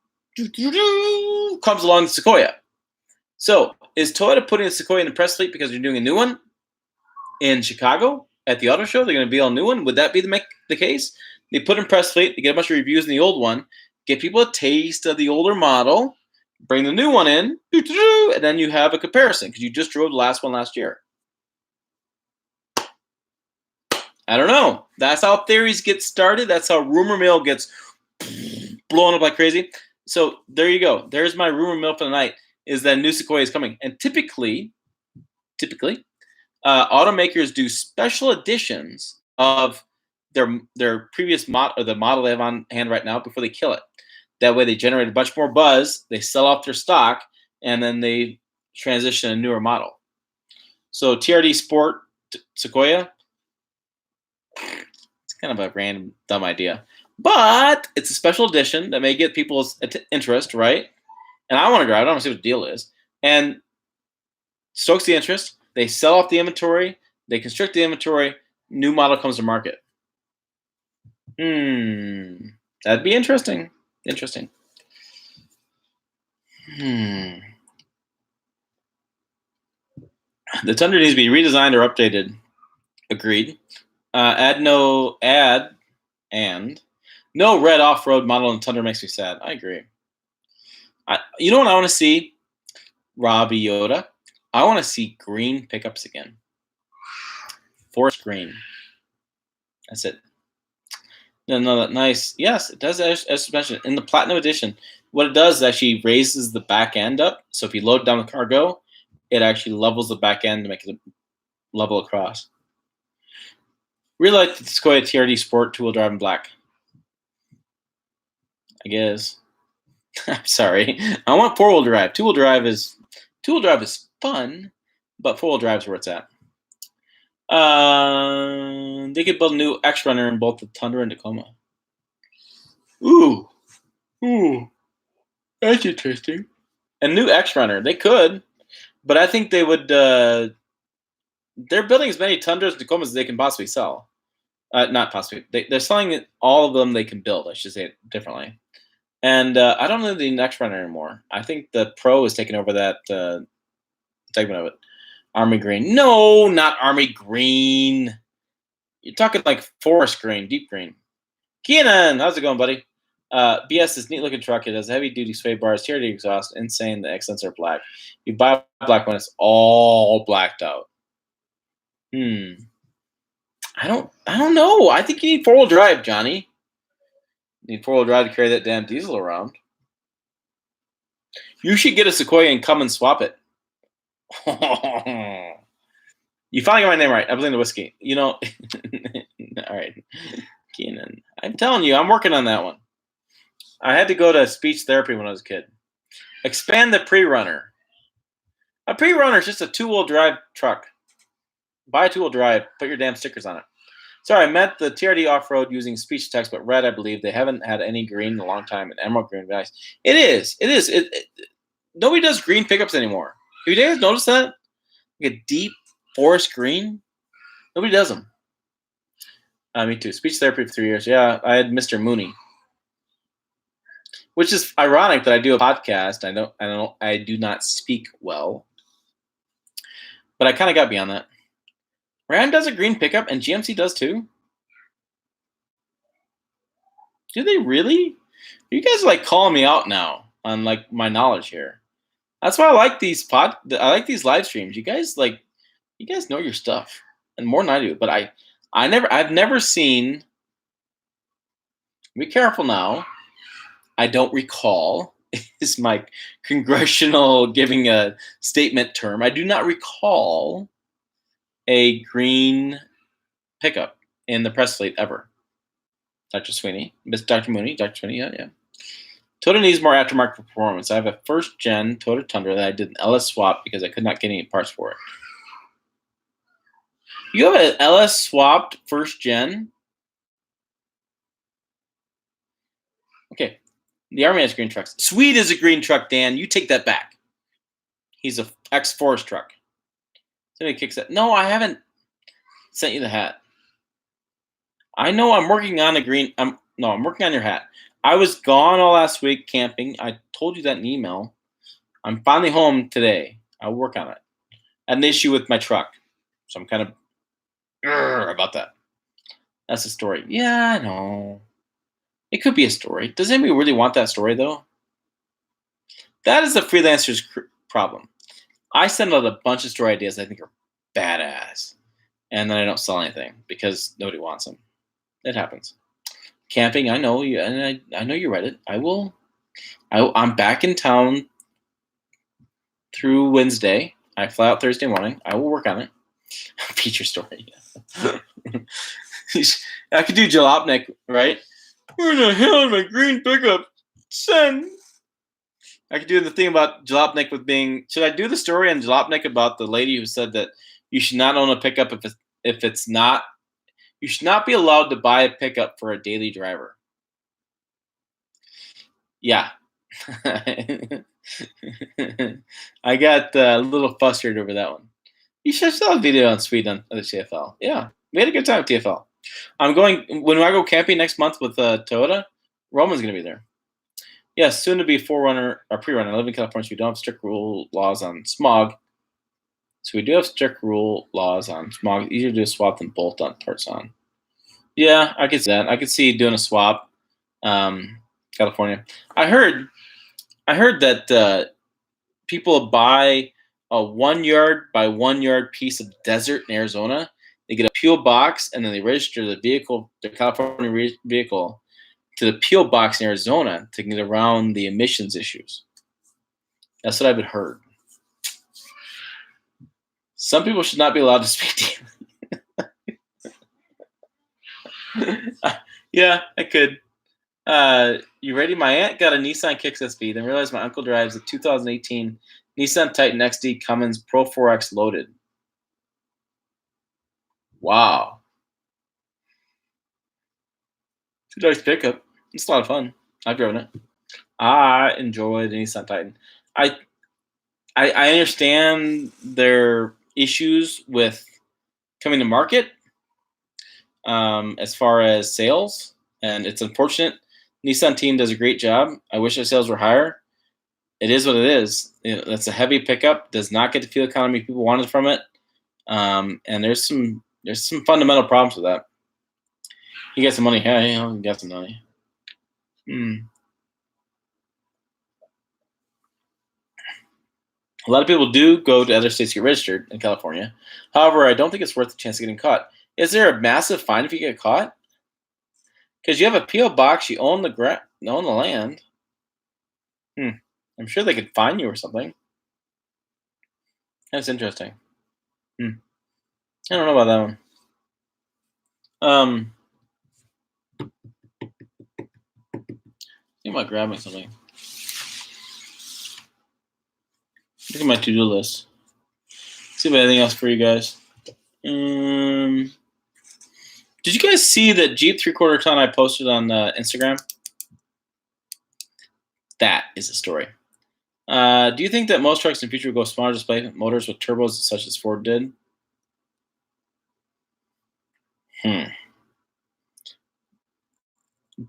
Speaker 1: comes along the Sequoia. So is Toyota putting the Sequoia in the press fleet because they're doing a new one in Chicago at the auto show? They're going to be all new one. Would that be the case? They put in press fleet. They get a bunch of reviews in the old one. Get people a taste of the older model. Bring the new one in. And then you have a comparison because you just drove the last one last year. I don't know. That's how theories get started. That's how rumor mill gets blown up like crazy. So there you go. There's my rumor mill for the night. Is that new Sequoia is coming. And typically, automakers do special editions of their previous model or the model they have on hand right now before they kill it. That way they generate a bunch more buzz, they sell off their stock, and then they transition a newer model. So TRD Sport Sequoia, it's kind of a random, dumb idea. But it's a special edition that may get people's interest, right? And I want to grab it. I want to see what the deal is. And stokes the interest. They sell off the inventory. They constrict the inventory. New model comes to market. That'd be interesting. Interesting. The Thunder needs to be redesigned or updated. Agreed. No red off-road model in Thunder makes me sad. I agree. You know what I want to see? Robbie Yoda. I want to see green pickups again. Forest green. That's it. No, nice. Yes, it does. As mentioned in the Platinum Edition, what it does is actually raises the back end up. So if you load down the cargo, it actually levels the back end to make it level across. Really like the Sequoia TRD Sport 2-wheel drive in black. I guess. I'm sorry. I want 4-wheel drive. 2-wheel drive is fun, but 4-wheel drive is where it's at. They could build a new X runner in both the Tundra and Tacoma. Ooh, that's interesting. A new X runner, they could, but I think they would. They're building as many Tundras and Tacomas as they can possibly sell. Not possibly. They're selling all of them they can build. I should say it differently. And I don't know the X runner anymore. I think the Pro is taking over that segment of it. Army green. No, not army green. You're talking like forest green, deep green. Keenan, how's it going, buddy? BS, this neat looking truck. It has heavy duty Swede bars, TRD exhaust, insane. The accents are black. You buy a black one, it's all blacked out. I don't know. I think you need 4-wheel drive, Johnny. You need 4-wheel drive to carry that damn diesel around. You should get a Sequoia and come and swap it. You finally got my name right. I blame the whiskey. You know, all right, Keenan. I'm telling you, I'm working on that one. I had to go to speech therapy when I was a kid. Expand the pre-runner. A pre-runner is just a 2-wheel drive truck. Buy a 2-wheel drive. Put your damn stickers on it. Sorry, I meant the TRD off-road using speech text, but red, I believe. They haven't had any green in a long time, and emerald green would be nice. It is. Nobody does green pickups anymore. Have you guys noticed that? Like a deep forest green? Nobody does them. Me too. Speech therapy for 3 years. Yeah, I had Mr. Mooney. Which is ironic that I do a podcast. I do not speak well. But I kind of got beyond that. Ram does a green pickup and GMC does too? Do they really? You guys are like calling me out now on like my knowledge here. That's why I like these live streams. You guys know your stuff, and more than I do. But I've never seen. Be careful now. I don't recall is my congressional giving a statement term. I do not recall a green pickup in the press fleet ever. Dr. Sweeney, Dr. Mooney, Dr. Sweeney, yeah. Toyota needs more aftermarket performance. I have a first-gen Toyota Tundra that I did an LS swap because I could not get any parts for it. You have an LS swapped first-gen? Okay. The Army has green trucks. Swede is a green truck, Dan. You take that back. He's a ex-forest truck. Somebody kicks that. No, I haven't sent you the hat. I know I'm working on a green. I'm working on your hat. I was gone all last week camping. I told you that in email. I'm finally home today. I'll work on it. I had an issue with my truck, so I'm kind of about that. That's the story. Yeah, I know. It could be a story. Does anybody really want that story, though? That is the freelancer's problem. I send out a bunch of story ideas I think are badass, and then I don't sell anything because nobody wants them. It happens. Camping, I know you, and I know you read it. I'm back in town through Wednesday. I fly out Thursday morning. I will work on it. Feature story. Yeah. I could do Jalopnik, right? Where the hell is my green pickup? Son. I could do the thing about Jalopnik with being. Should I do the story on Jalopnik about the lady who said that you should not own a pickup if it's not. You should not be allowed to buy a pickup for a daily driver. Yeah. I got a little flustered over that one. You should saw a video on Swede on the TFL. Yeah, we had a good time at TFL. I'm going when I go camping next month with Toyota. Roman's gonna be there. Yeah, soon to be forerunner or pre-runner. I live in California, so we don't have strict laws on smog. So we do have strict laws on smog. Easier to do a swap than bolt on parts on. Yeah, I could see that. I could see doing a swap. California. I heard that people buy a 1 yard by 1 yard piece of desert in Arizona. They get a PO box and then they register the vehicle, the California vehicle, to the PO box in Arizona to get around the emissions issues. That's what I've heard. Some people should not be allowed to speak to you. Yeah, I could. You ready? My aunt got a Nissan Kicks SV, then realized my uncle drives a 2018 Nissan Titan XD Cummins Pro 4X loaded. Wow. It's a nice pickup. It's a lot of fun. I've driven it. I enjoy the Nissan Titan. I understand their issues with coming to market as far as sales, and it's unfortunate. Nissan team does a great job. I wish our sales were higher. It is what it is. That's a heavy pickup. Does not get the fuel economy people wanted from it, and there's some fundamental problems with that. You get some money. Hey, you got some money. A lot of people do go to other states to get registered in California. However, I don't think it's worth the chance of getting caught. Is there a massive fine if you get caught? Because you have a PO box, you own the land. I'm sure they could fine you or something. That's interesting. I don't know about that one. You might grab me something. Look at my to-do list. See if I have anything else for you guys. Did you guys see that Jeep 3/4 ton I posted on Instagram? That is a story. Do you think that most trucks in the future will go smaller displacement motors with turbos such as Ford did?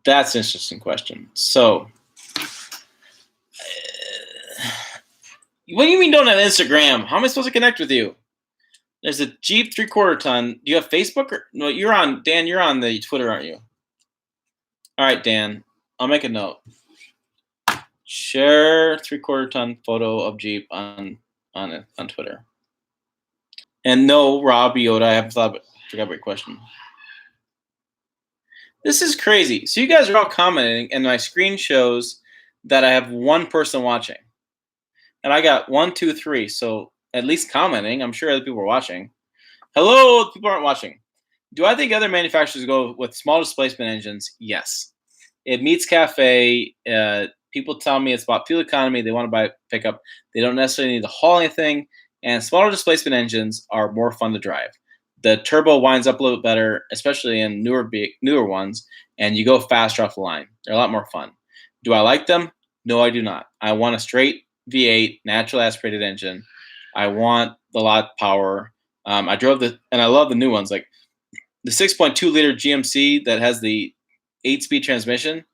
Speaker 1: That's an interesting question. So, what do you mean don't have Instagram? How am I supposed to connect with you? There's a Jeep 3/4 ton. Do you have Facebook? No, you're on, Dan, you're on the Twitter, aren't you? All right, Dan, I'll make a note. Share 3/4 ton photo of Jeep on Twitter. And no, Rob Yoda, I haven't forgot about your question. This is crazy. So you guys are all commenting, and my screen shows that I have one person watching. And I got 1, 2, 3. So at least commenting. I'm sure other people are watching. Hello, people aren't watching. Do I think other manufacturers go with small displacement engines? Yes. It meets cafe. People tell me it's about fuel economy. They want to buy a pickup. They don't necessarily need to haul anything. And smaller displacement engines are more fun to drive. The turbo winds up a little bit better, especially in newer ones, and you go faster off the line. They're a lot more fun. Do I like them? No, I do not. I want a straight V8 natural aspirated engine. I want a lot of power. I drove and I love the new ones, like the 6.2 liter GMC that has the 8-speed transmission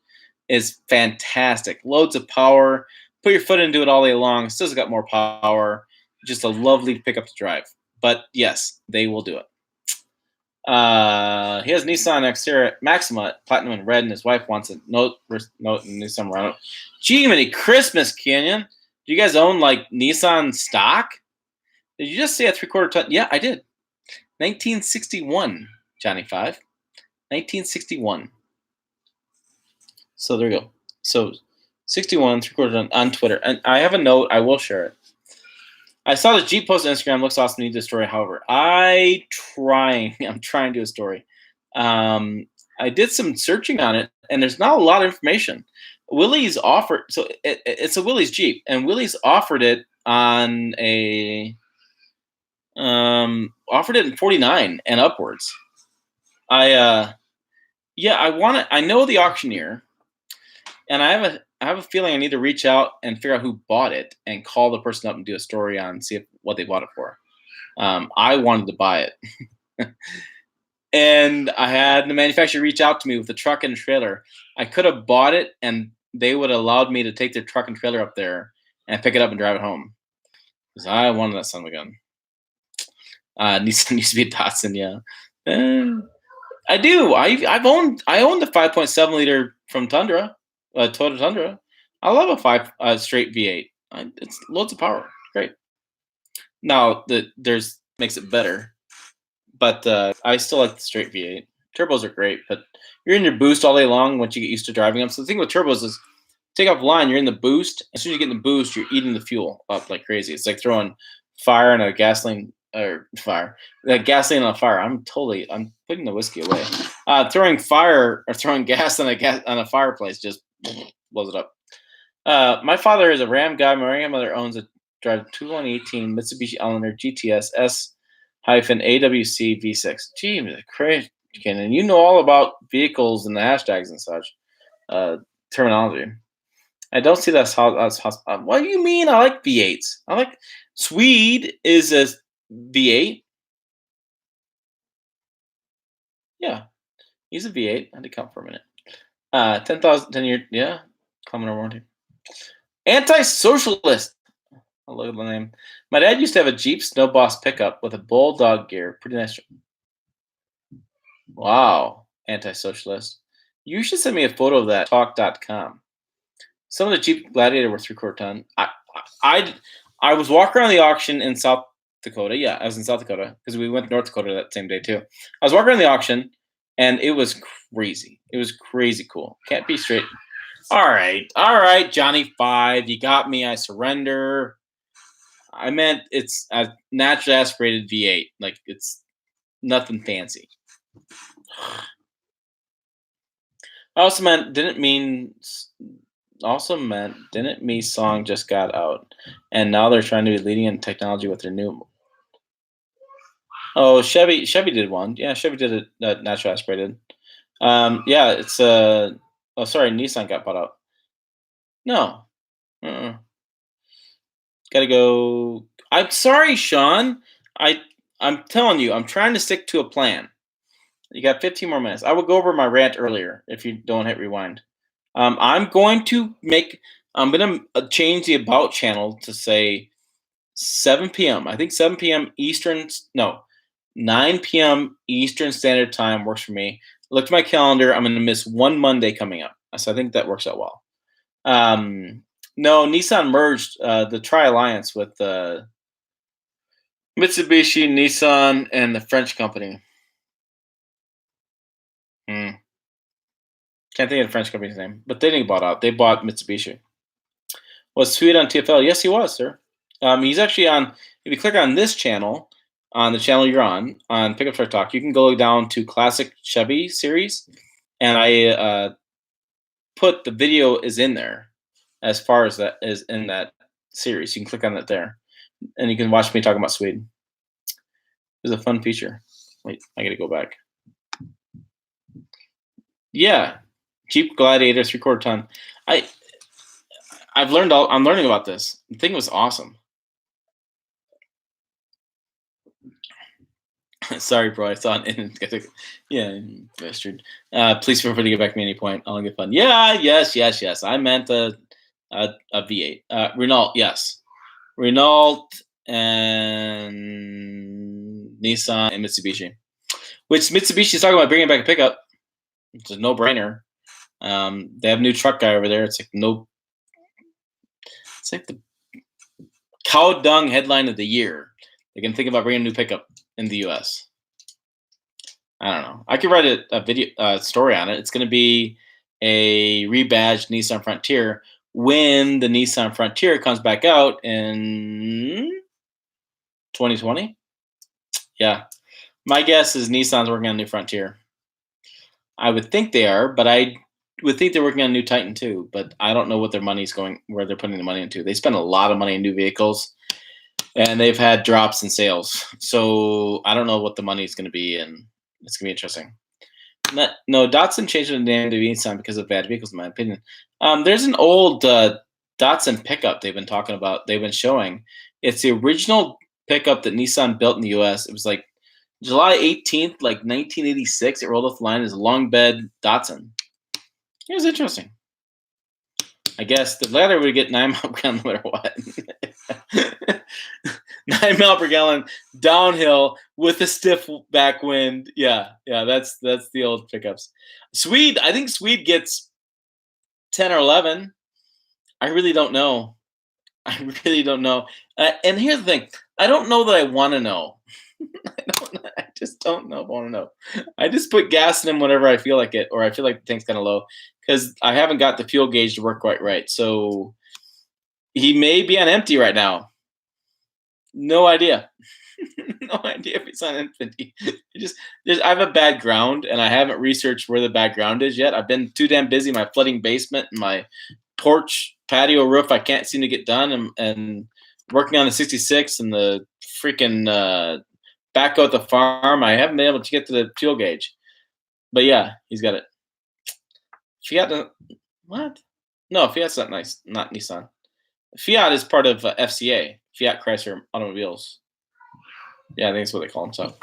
Speaker 1: is fantastic. Loads of power. Put your foot into it all day long. Still's got more power. Just a lovely pickup to drive. But yes, they will do it. He has Nissan Xterra Maxima Platinum in red, and his wife wants a note in Nissan Murano. Gee, many Christmas, Canyon. Do you guys own like Nissan stock? Did you just say a 3/4 ton? Yeah, I did. 1961, Johnny 5. 1961. So there you go. So 61, 3/4 ton on Twitter. And I have a note. I will share it. I saw the Jeep post on Instagram. Looks awesome. Need this story. However, I'm trying to do a story. I did some searching on it, and there's not a lot of information. Willie's offered, so it's a Willie's Jeep, and Willie's offered it on a offered it in 49 and upwards. I want it. I know the auctioneer, and I have a feeling I need to reach out and figure out who bought it and call the person up and do a story on, see what they bought it for. I wanted to buy it. And I had the manufacturer reach out to me with a truck and a trailer. I could have bought it, and they would have allowed me to take their truck and trailer up there and pick it up and drive it home. Because I wanted that son of a gun. Needs to be a Datsun, yeah. I do. I own the 5.7 liter from Tundra, Toyota Tundra. I love a straight V8. It's loads of power. Great. Now there's makes it better. But I still like the straight V8. Turbos are great, but you're in your boost all day long once you get used to driving them. So the thing with turbos is, take off line, you're in the boost. As soon as you get in the boost, you're eating the fuel up like crazy. It's like throwing fire on a gasoline gasoline on a fire. I'm putting the whiskey away. Throwing gas on a fireplace just blows it up. My father is a Ram guy. My grandmother owns a 2018 Mitsubishi Outlander GTS S-AWC V6. Gee, crazy, and you know all about vehicles and the hashtags and such terminology. I don't see that's how. What do you mean? I like V8s. I like Swede is a V8. Yeah, he's a V8. I had to count for a minute. 10 year, yeah, common warranty. Anti-socialist. I look at the name. My dad used to have a Jeep Snow Boss pickup with a bulldog gear. Pretty nice. Wow, anti-socialist. You should send me a photo of that. Talk.com. Some of the Jeep Gladiator were 3/4 ton. I was walking around the auction in South Dakota. Yeah, I was in South Dakota because we went to North Dakota that same day too. I was walking around the auction, and it was crazy. It was crazy cool. Can't be straight. All right, Johnny 5. You got me. I surrender. I meant it's a naturally aspirated V8. Like, it's nothing fancy. Didn't mean song just got out, and now they're trying to be leading in technology with their new. Oh, Chevy did one. Yeah, Chevy did it naturally aspirated. Yeah, it's oh, sorry, Nissan got bought out. No. Gotta go. I'm sorry, Sean. I'm telling you, I'm trying to stick to a plan. You got 15 more minutes. I will go over my rant earlier if you don't hit rewind. I'm going to change the about channel to say 7 p.m. I think 7 p.m. Eastern. No, 9 p.m. Eastern Standard Time works for me. Look at my calendar. I'm going to miss one Monday coming up, so I think that works out well. No, Nissan merged the Tri Alliance with Mitsubishi, Nissan, and the French company. Can't think of the French company's name, but they didn't get bought out. They bought Mitsubishi. Was Swede on TFL? Yes, he was, sir. He's actually on. If you click on this channel, on the channel you're on Pickup Truck Talk, you can go down to Classic Chevy series, and I put the video is in there as far as that is in that series. You can click on that there, and you can watch me talk about Swede. It's a fun feature. Wait, I gotta go back. Yeah, Jeep Gladiator 3/4 ton. I'm learning about this. The thing was awesome. Sorry, bro. I thought, yeah, bastard. Please feel free to get back to me at any point. I'll get fun. Yeah, yes. I meant a V8. Renault, yes. Renault and Nissan and Mitsubishi. Which Mitsubishi is talking about bringing back a pickup. It's a no-brainer. They have a new truck guy over there. It's like the cow dung headline of the year. They can think about bringing a new pickup in the U.S. I don't know. I could write a video story on it. It's going to be a rebadged Nissan Frontier when the Nissan Frontier comes back out in 2020. Yeah, my guess is Nissan's working on a new Frontier. I would think they are, but I would think they're working on a new Titan too, but I don't know what their money's going, where they're putting the money into. They spend a lot of money in new vehicles, and they've had drops in sales. So I don't know what the money is going to be, and it's going to be interesting. No, Datsun changed the name to Nissan because of bad vehicles, in my opinion. There's an old Datsun pickup they've been talking about. They've been showing. It's the original pickup that Nissan built in the U.S. It was like July 18th, like 1986. It rolled off the line as a long bed Datsun. It was interesting. I guess the ladder would get 9 miles per gallon no matter what. 9 miles per gallon downhill with a stiff backwind. Yeah, that's the old pickups. Swede, I think Swede gets 10 or 11. I really don't know. And here's the thing: I don't know that I want to know. I just don't know if I want to know. I just put gas in him whenever I feel like it, or I feel like the tank's kind of low, because I haven't got the fuel gauge to work quite right. So he may be on empty right now. No idea. No idea if he's on empty. I have a bad ground, and I haven't researched where the bad ground is yet. I've been too damn busy. My flooding basement and my porch patio roof I can't seem to get done, and working on the 66 and the freaking backhoe at the farm. I haven't been able to get to the fuel gauge. But yeah, he's got it. Fiat, what? No, Fiat's not nice. Not Nissan. Fiat is part of FCA, Fiat Chrysler Automobiles. Yeah, I think that's what they call themselves.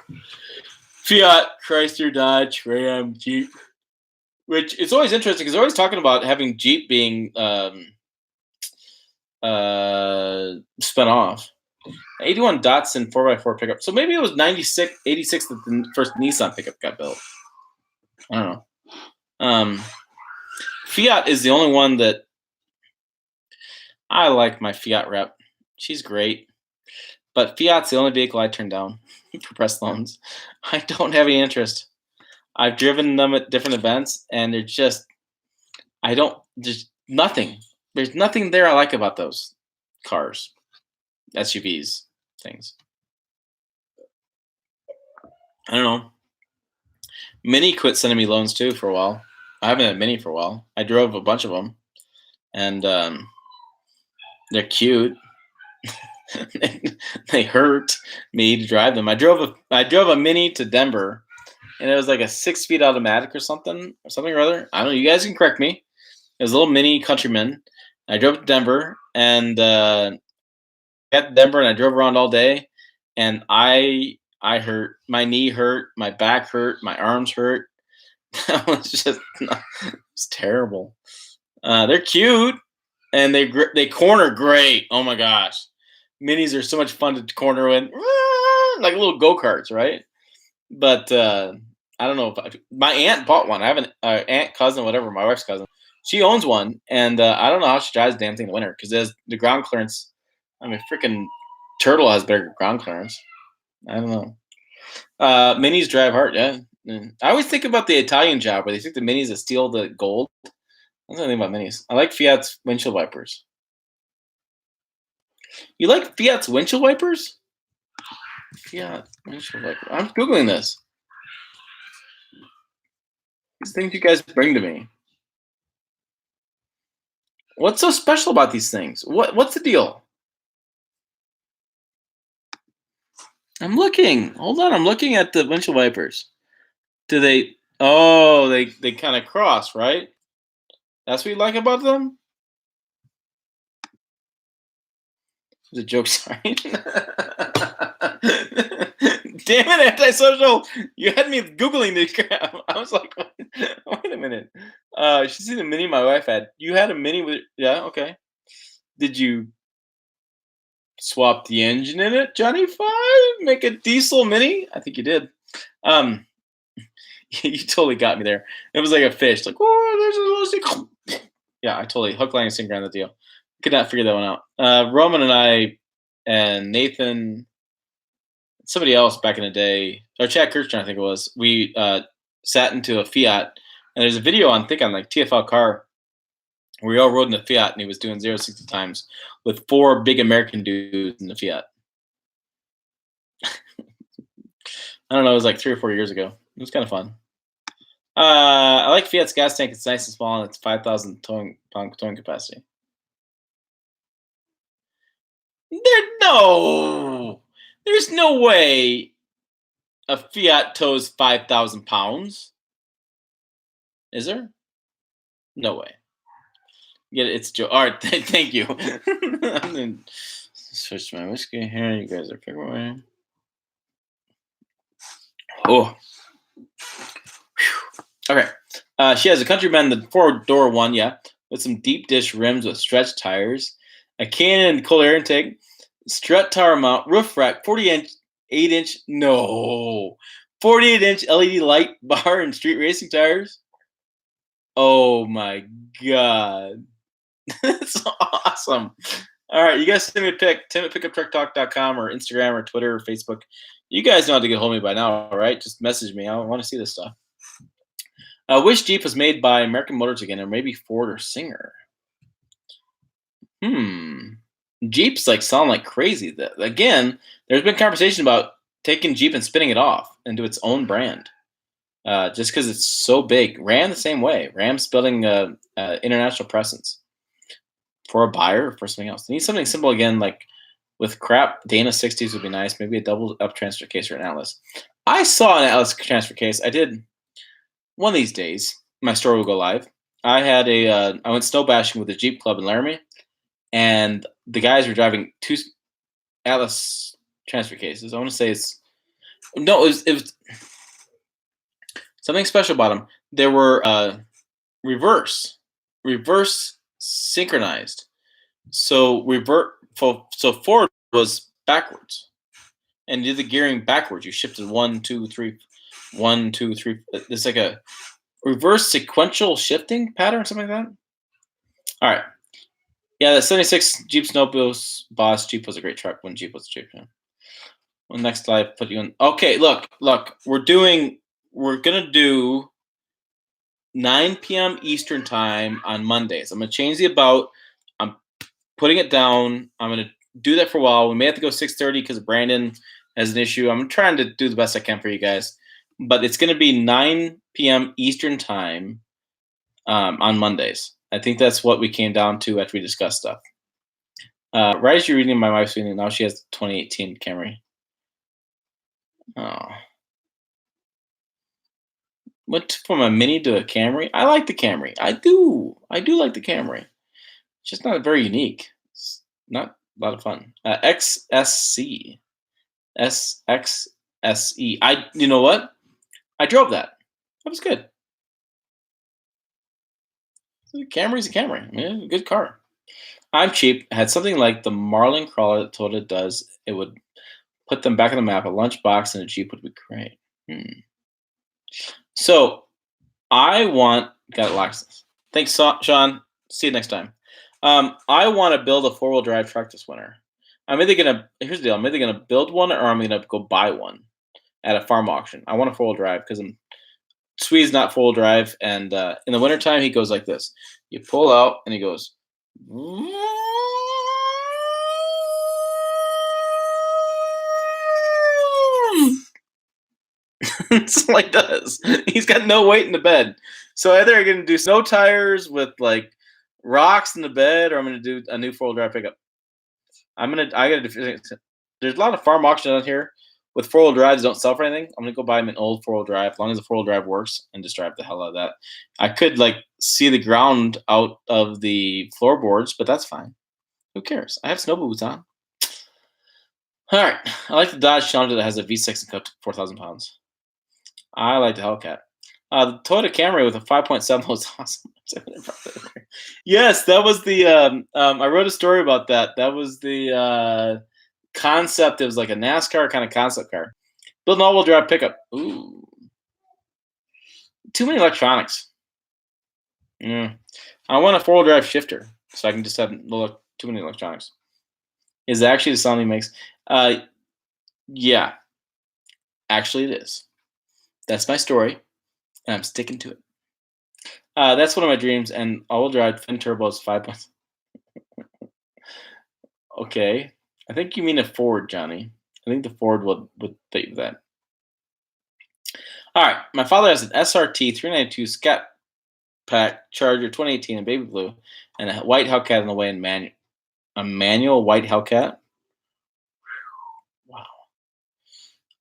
Speaker 1: Fiat, Chrysler, Dodge, Ram, Jeep. Which it's always interesting because they're always talking about having Jeep being spun off. 81 Datsun 4x4 pickup. So maybe it was 86 that the first Nissan pickup got built. I don't know. Fiat is the only one that I like. My Fiat rep. She's great. But Fiat's the only vehicle I turn down for press loans. I don't have any interest. I've driven them at different events, and they're just, there's nothing. There's nothing there I like about those cars, SUVs, things. I don't know. Mini quit sending me loans too for a while. I haven't had Mini for a while. I drove a bunch of them, and they're cute. They hurt me to drive them. I drove a Mini to Denver, and it was like a 6-speed automatic or something or other. I don't know. You guys can correct me. It was a little Mini Countryman. I drove to Denver, and got to Denver, and I drove around all day, and I hurt. My knee hurt. My back hurt. My arms hurt. That was it's terrible. They're cute, and they corner great. Oh my gosh. Minis are so much fun to corner in, like little go-karts, right? But I don't know if my aunt bought one. I have an aunt, cousin, whatever, my wife's cousin. She owns one, and I don't know how she drives the damn thing in the winter because there's the ground clearance. I mean, freaking Turtle has better ground clearance. I don't know. Minis drive hard, yeah. I always think about the Italian job where they take the minis that steal the gold. That's the thing about minis. I like Fiat's windshield wipers. You like Fiat's windshield wipers? Fiat windshield wipers. I'm Googling this. These things you guys bring to me. What's so special about these things? What's the deal? I'm looking. Hold on. I'm looking at the windshield wipers. Do they? Oh, they kind of cross, right? That's what you like about them? It's a joke, sorry. Damn it, antisocial! You had me Googling this crap. I was like, wait a minute. She's seen a Mini my wife had. You had a Mini with, yeah, okay. Did you swap the engine in it, Johnny 5? Make a diesel Mini? I think you did. You totally got me there. It was like a fish. Like, oh, there's a little. Yeah, I totally hook, line, and sinker on the deal. Could not figure that one out. Roman and I and Nathan, somebody else back in the day, or Chad Kirchner, I think it was, we sat into a Fiat, and there's a video on, I think on like TFL Car, where we all rode in the Fiat, and he was doing 0-60 times with 4 big American dudes in the Fiat. I don't know, it was like 3 or 4 years ago. It was kind of fun. I like Fiat's gas tank. It's nice and small, and it's 5,000 pound towing capacity. There's no way a Fiat tows 5,000 pounds. Is there? No way. Yeah, it's Joe. All right, thank you. I'm gonna switch my whiskey here. You guys are figuring away. Oh, okay. She has a Countryman, the four-door one, yeah, with some deep dish rims with stretch tires, a Canon cold air intake, strut tower mount, roof rack, 40-inch, 8-inch, no, 48-inch LED light bar, and street racing tires. Oh my god, that's awesome! All right, you guys send me a pic, Tim at pickuptrucktalk.com or Instagram or Twitter or Facebook. You guys know how to get hold of me by now, all right? Just message me. I want to see this stuff. Which Jeep was made by American Motors again, or maybe Ford or Singer? Jeeps like sound like crazy. Again, there's been conversation about taking Jeep and spinning it off into its own brand. Just because it's so big. Ram the same way. Ram's building international presence for a buyer or for something else. They need something simple again, like with crap. Dana 60s would be nice. Maybe a double up transfer case or an Atlas. I saw an Atlas transfer case. I did. One of these days, my story will go live. I had I went snow bashing with the Jeep Club in Laramie, and the guys were driving two Atlas transfer cases. I want to say it was something special about them. They were reverse synchronized. So forward was backwards, and you did the gearing backwards. You shifted 1, 2, 3, 1, 2, 3. It's like a reverse sequential shifting pattern, something like that. All right. Yeah, the 76 Jeep Snowboss Boss Jeep was a great truck when Jeep was cheap. Yeah. Well, next live, put you in. Okay, look. We're gonna do 9 p.m. Eastern time on Mondays. I'm gonna change the about. I'm putting it down. I'm gonna do that for a while. We may have to go 6:30 because Brandon has an issue. I'm trying to do the best I can for you guys, but it's gonna be 9 p.m. Eastern time on Mondays. I think that's what we came down to after we discussed stuff. Right as you're reading, my wife's reading. Now she has 2018 Camry. Oh. Went from a Mini to a Camry. I like the Camry. I do like the Camry. It's just not very unique. It's not a lot of fun. XSC. SXSE. You know what? I drove that. That was good. Camry's a Camry. Yeah, good car. I'm cheap. Had something like the Marlin crawler that Toyota does. It would put them back on the map. A lunchbox and a Jeep would be great. So I want got it locked. Thanks, Sean. See you next time. I want to build a 4-wheel drive truck this winter. I'm either gonna here's the deal. I'm either gonna build one or I'm gonna go buy one at a farm auction. I want a 4-wheel drive because Swede's not 4-wheel drive, and in the wintertime he goes like this. You pull out and he goes. That's all he does. He's got no weight in the bed. So either I'm gonna do snow tires with like rocks in the bed, or I'm gonna do a new 4-wheel drive pickup. There's a lot of farm auctions out here with 4-wheel drives don't sell for anything. I'm gonna go buy him an old 4-wheel drive, as long as the 4-wheel drive works, and just drive the hell out of that. I could like see the ground out of the floorboards, but that's fine. Who cares? I have snow boots on. All right. I like the Dodge Challenger that has a V6 and cut 4,000 pounds. I like the Hellcat. The Toyota Camry with a 5.7 was awesome. Yes, that was the. I wrote a story about that. That was the concept. It was like a NASCAR kind of concept car. Build an all-wheel drive pickup. Ooh, too many electronics. Yeah, I want a 4-wheel drive shifter so I can just have too many electronics. Is actually the sound he makes? Yeah, actually it is. That's my story, and I'm sticking to it. That's one of my dreams, and all-wheel drive twin turbos 5 points. Okay, I think you mean a Ford, Johnny. I think the Ford would fit that. All right. My father has an SRT 392 Scat Pack Charger 2018 in baby blue and a white Hellcat on the way in a manual white Hellcat. Wow.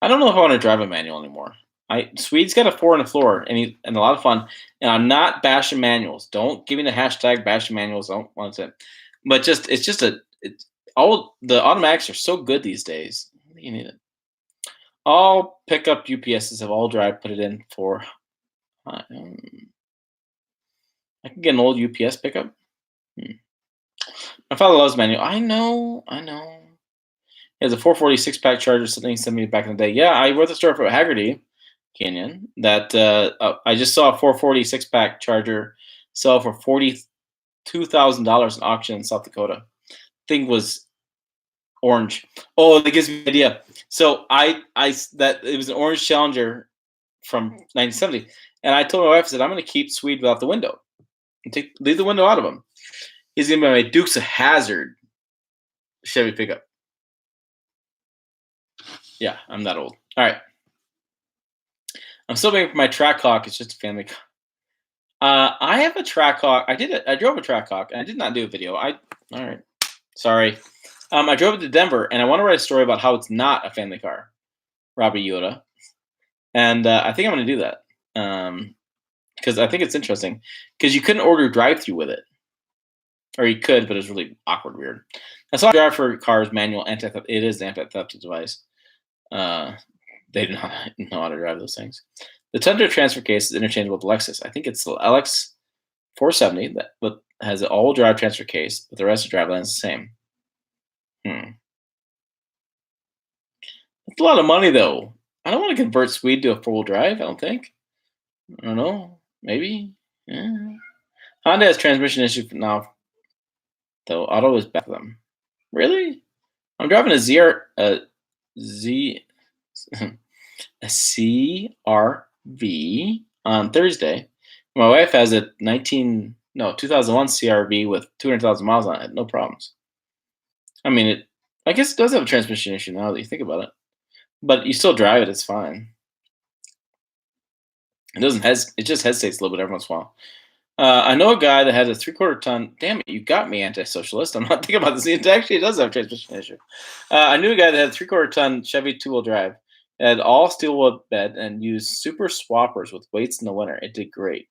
Speaker 1: I don't know if I want to drive a manual anymore. Swede's got a 4 on the floor and a lot of fun. And I'm not bashing manuals. Don't give me the hashtag bashing manuals. I don't want to. But all the automatics are so good these days. You need it. All pickup UPSs have all drive. Put it in for. I can get an old UPS pickup. My father loves manual. I know. He has a 446 pack Charger, something he sent me back in the day. Yeah, I wrote the story for Haggerty Canyon that I just saw a 446 pack Charger sell for $42,000 in auction in South Dakota. Thing was orange. Oh, that gives me an idea. So that it was an orange Challenger from 1970, and I told my wife, I said, I'm going to keep Swede without the window and leave the window out of him. He's going to be my Dukes of Hazzard Chevy pickup. Yeah, I'm that old. All right. I'm still waiting for my Trackhawk. It's just a family car. I have a Trackhawk. I drove a Trackhawk, and I did not do a video. All right. Sorry. I drove it to Denver, and I want to write a story about how it's not a family car. Robbie Yoda. And I think I'm going to do that. Because I think it's interesting. Because you couldn't order drive-through with it. Or you could, but it was really awkward, weird. That's all I drive for cars, manual, anti-theft. It is the anti-theft device. They do not know how to drive those things. The Tundra transfer case is interchangeable with the Lexus. I think it's the LX 470 that has an all-drive transfer case, but the rest of the driveline is the same. That's a lot of money, though. I don't want to convert Swede to a four-wheel drive, I don't think. I don't know. Maybe. Yeah. Honda has transmission issues now, though. Auto is back to them. Really? I'm driving a CRV on Thursday. My wife has a 2001 CRV with 200,000 miles on it. No problems. I mean, I guess it does have a transmission issue now that you think about it. But you still drive it, it's fine. It just hesitates a little bit every once in a while. I know a guy that has a 3/4 ton. Damn it, you got me, anti-socialist. I'm not thinking about this. It actually does have a transmission issue. I knew a guy that had a 3/4 ton Chevy 2-wheel drive. It had all steel wood bed and used super swappers with weights in the winter. It did great.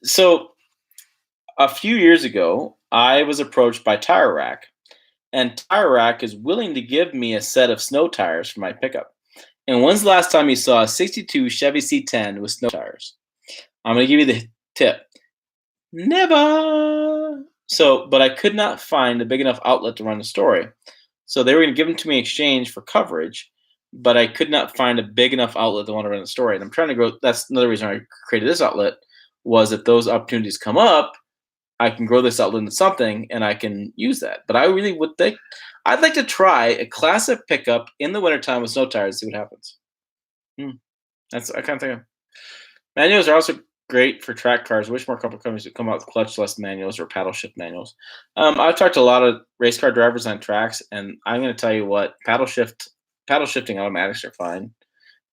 Speaker 1: So a few years ago, I was approached by Tire Rack, and Tire Rack is willing to give me a set of snow tires for my pickup. And when's the last time you saw a 62 Chevy C10 with snow tires? I'm going to give you the tip. Never. But I could not find a big enough outlet to run the story. So they were going to give them to me in exchange for coverage, but I could not find a big enough outlet to want to run the story. And I'm trying to grow. That's another reason I created this outlet, was if those opportunities come up, I can grow this outlet into something and I can use that. But I really would think I'd like to try a classic pickup in the wintertime with snow tires, see what happens. That's I kind of think. Manuals are also great for track cars. I wish more companies would come out with clutchless manuals or paddle shift manuals. I've talked to a lot of race car drivers on tracks, and I'm going to tell you what, paddle shifting automatics are fine.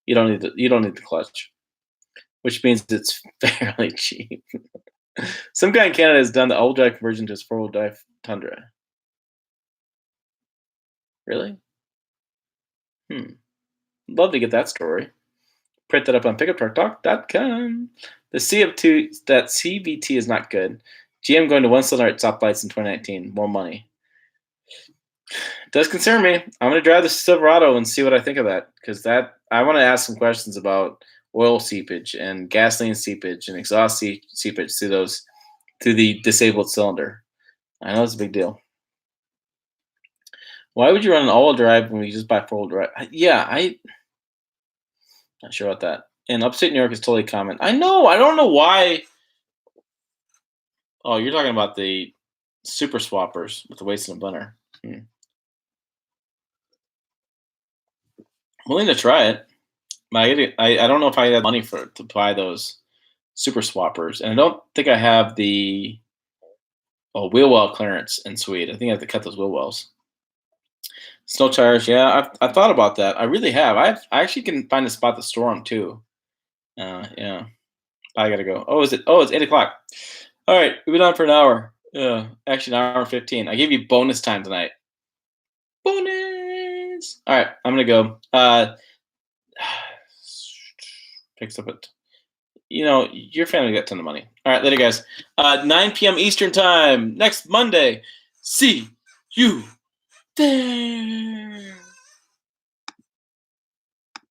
Speaker 1: You don't need the clutch, which means it's fairly cheap. Some guy in Canada has done the all drive conversion to his 4-wheel drive Tundra. Really? Love to get that story. Print that up on pickuptrucktalk.com. The CVT is not good. GM going to one cylinder at stoplights in 2019. More money. It does concern me. I'm going to drive the Silverado and see what I think of that, because I want to ask some questions about oil seepage and gasoline seepage and exhaust seepage through the disabled cylinder. I know it's a big deal. Why would you run an all-wheel drive when you just buy four-wheel drive? Yeah, not sure about that. And upstate New York is totally common. I know. I don't know why. Oh, you're talking about the super swappers with the weights in the blender. Willing to try it. I don't know if I have money to buy those super swappers, and I don't think I have the wheel well clearance in Swede. I think I have to cut those wheel wells. Snow tires. Yeah, I've thought about that. I really have. I actually can find a spot to store them too. Yeah. I gotta go. Oh, is it? Oh, it's 8 o'clock. All right, we've been on for an hour. Yeah, actually, an hour and 15. I gave you bonus time tonight. Bonus. All right, I'm gonna go. Picks up it. Your family got a ton of money. All right, later, guys. 9 p.m. Eastern time next Monday. See you there.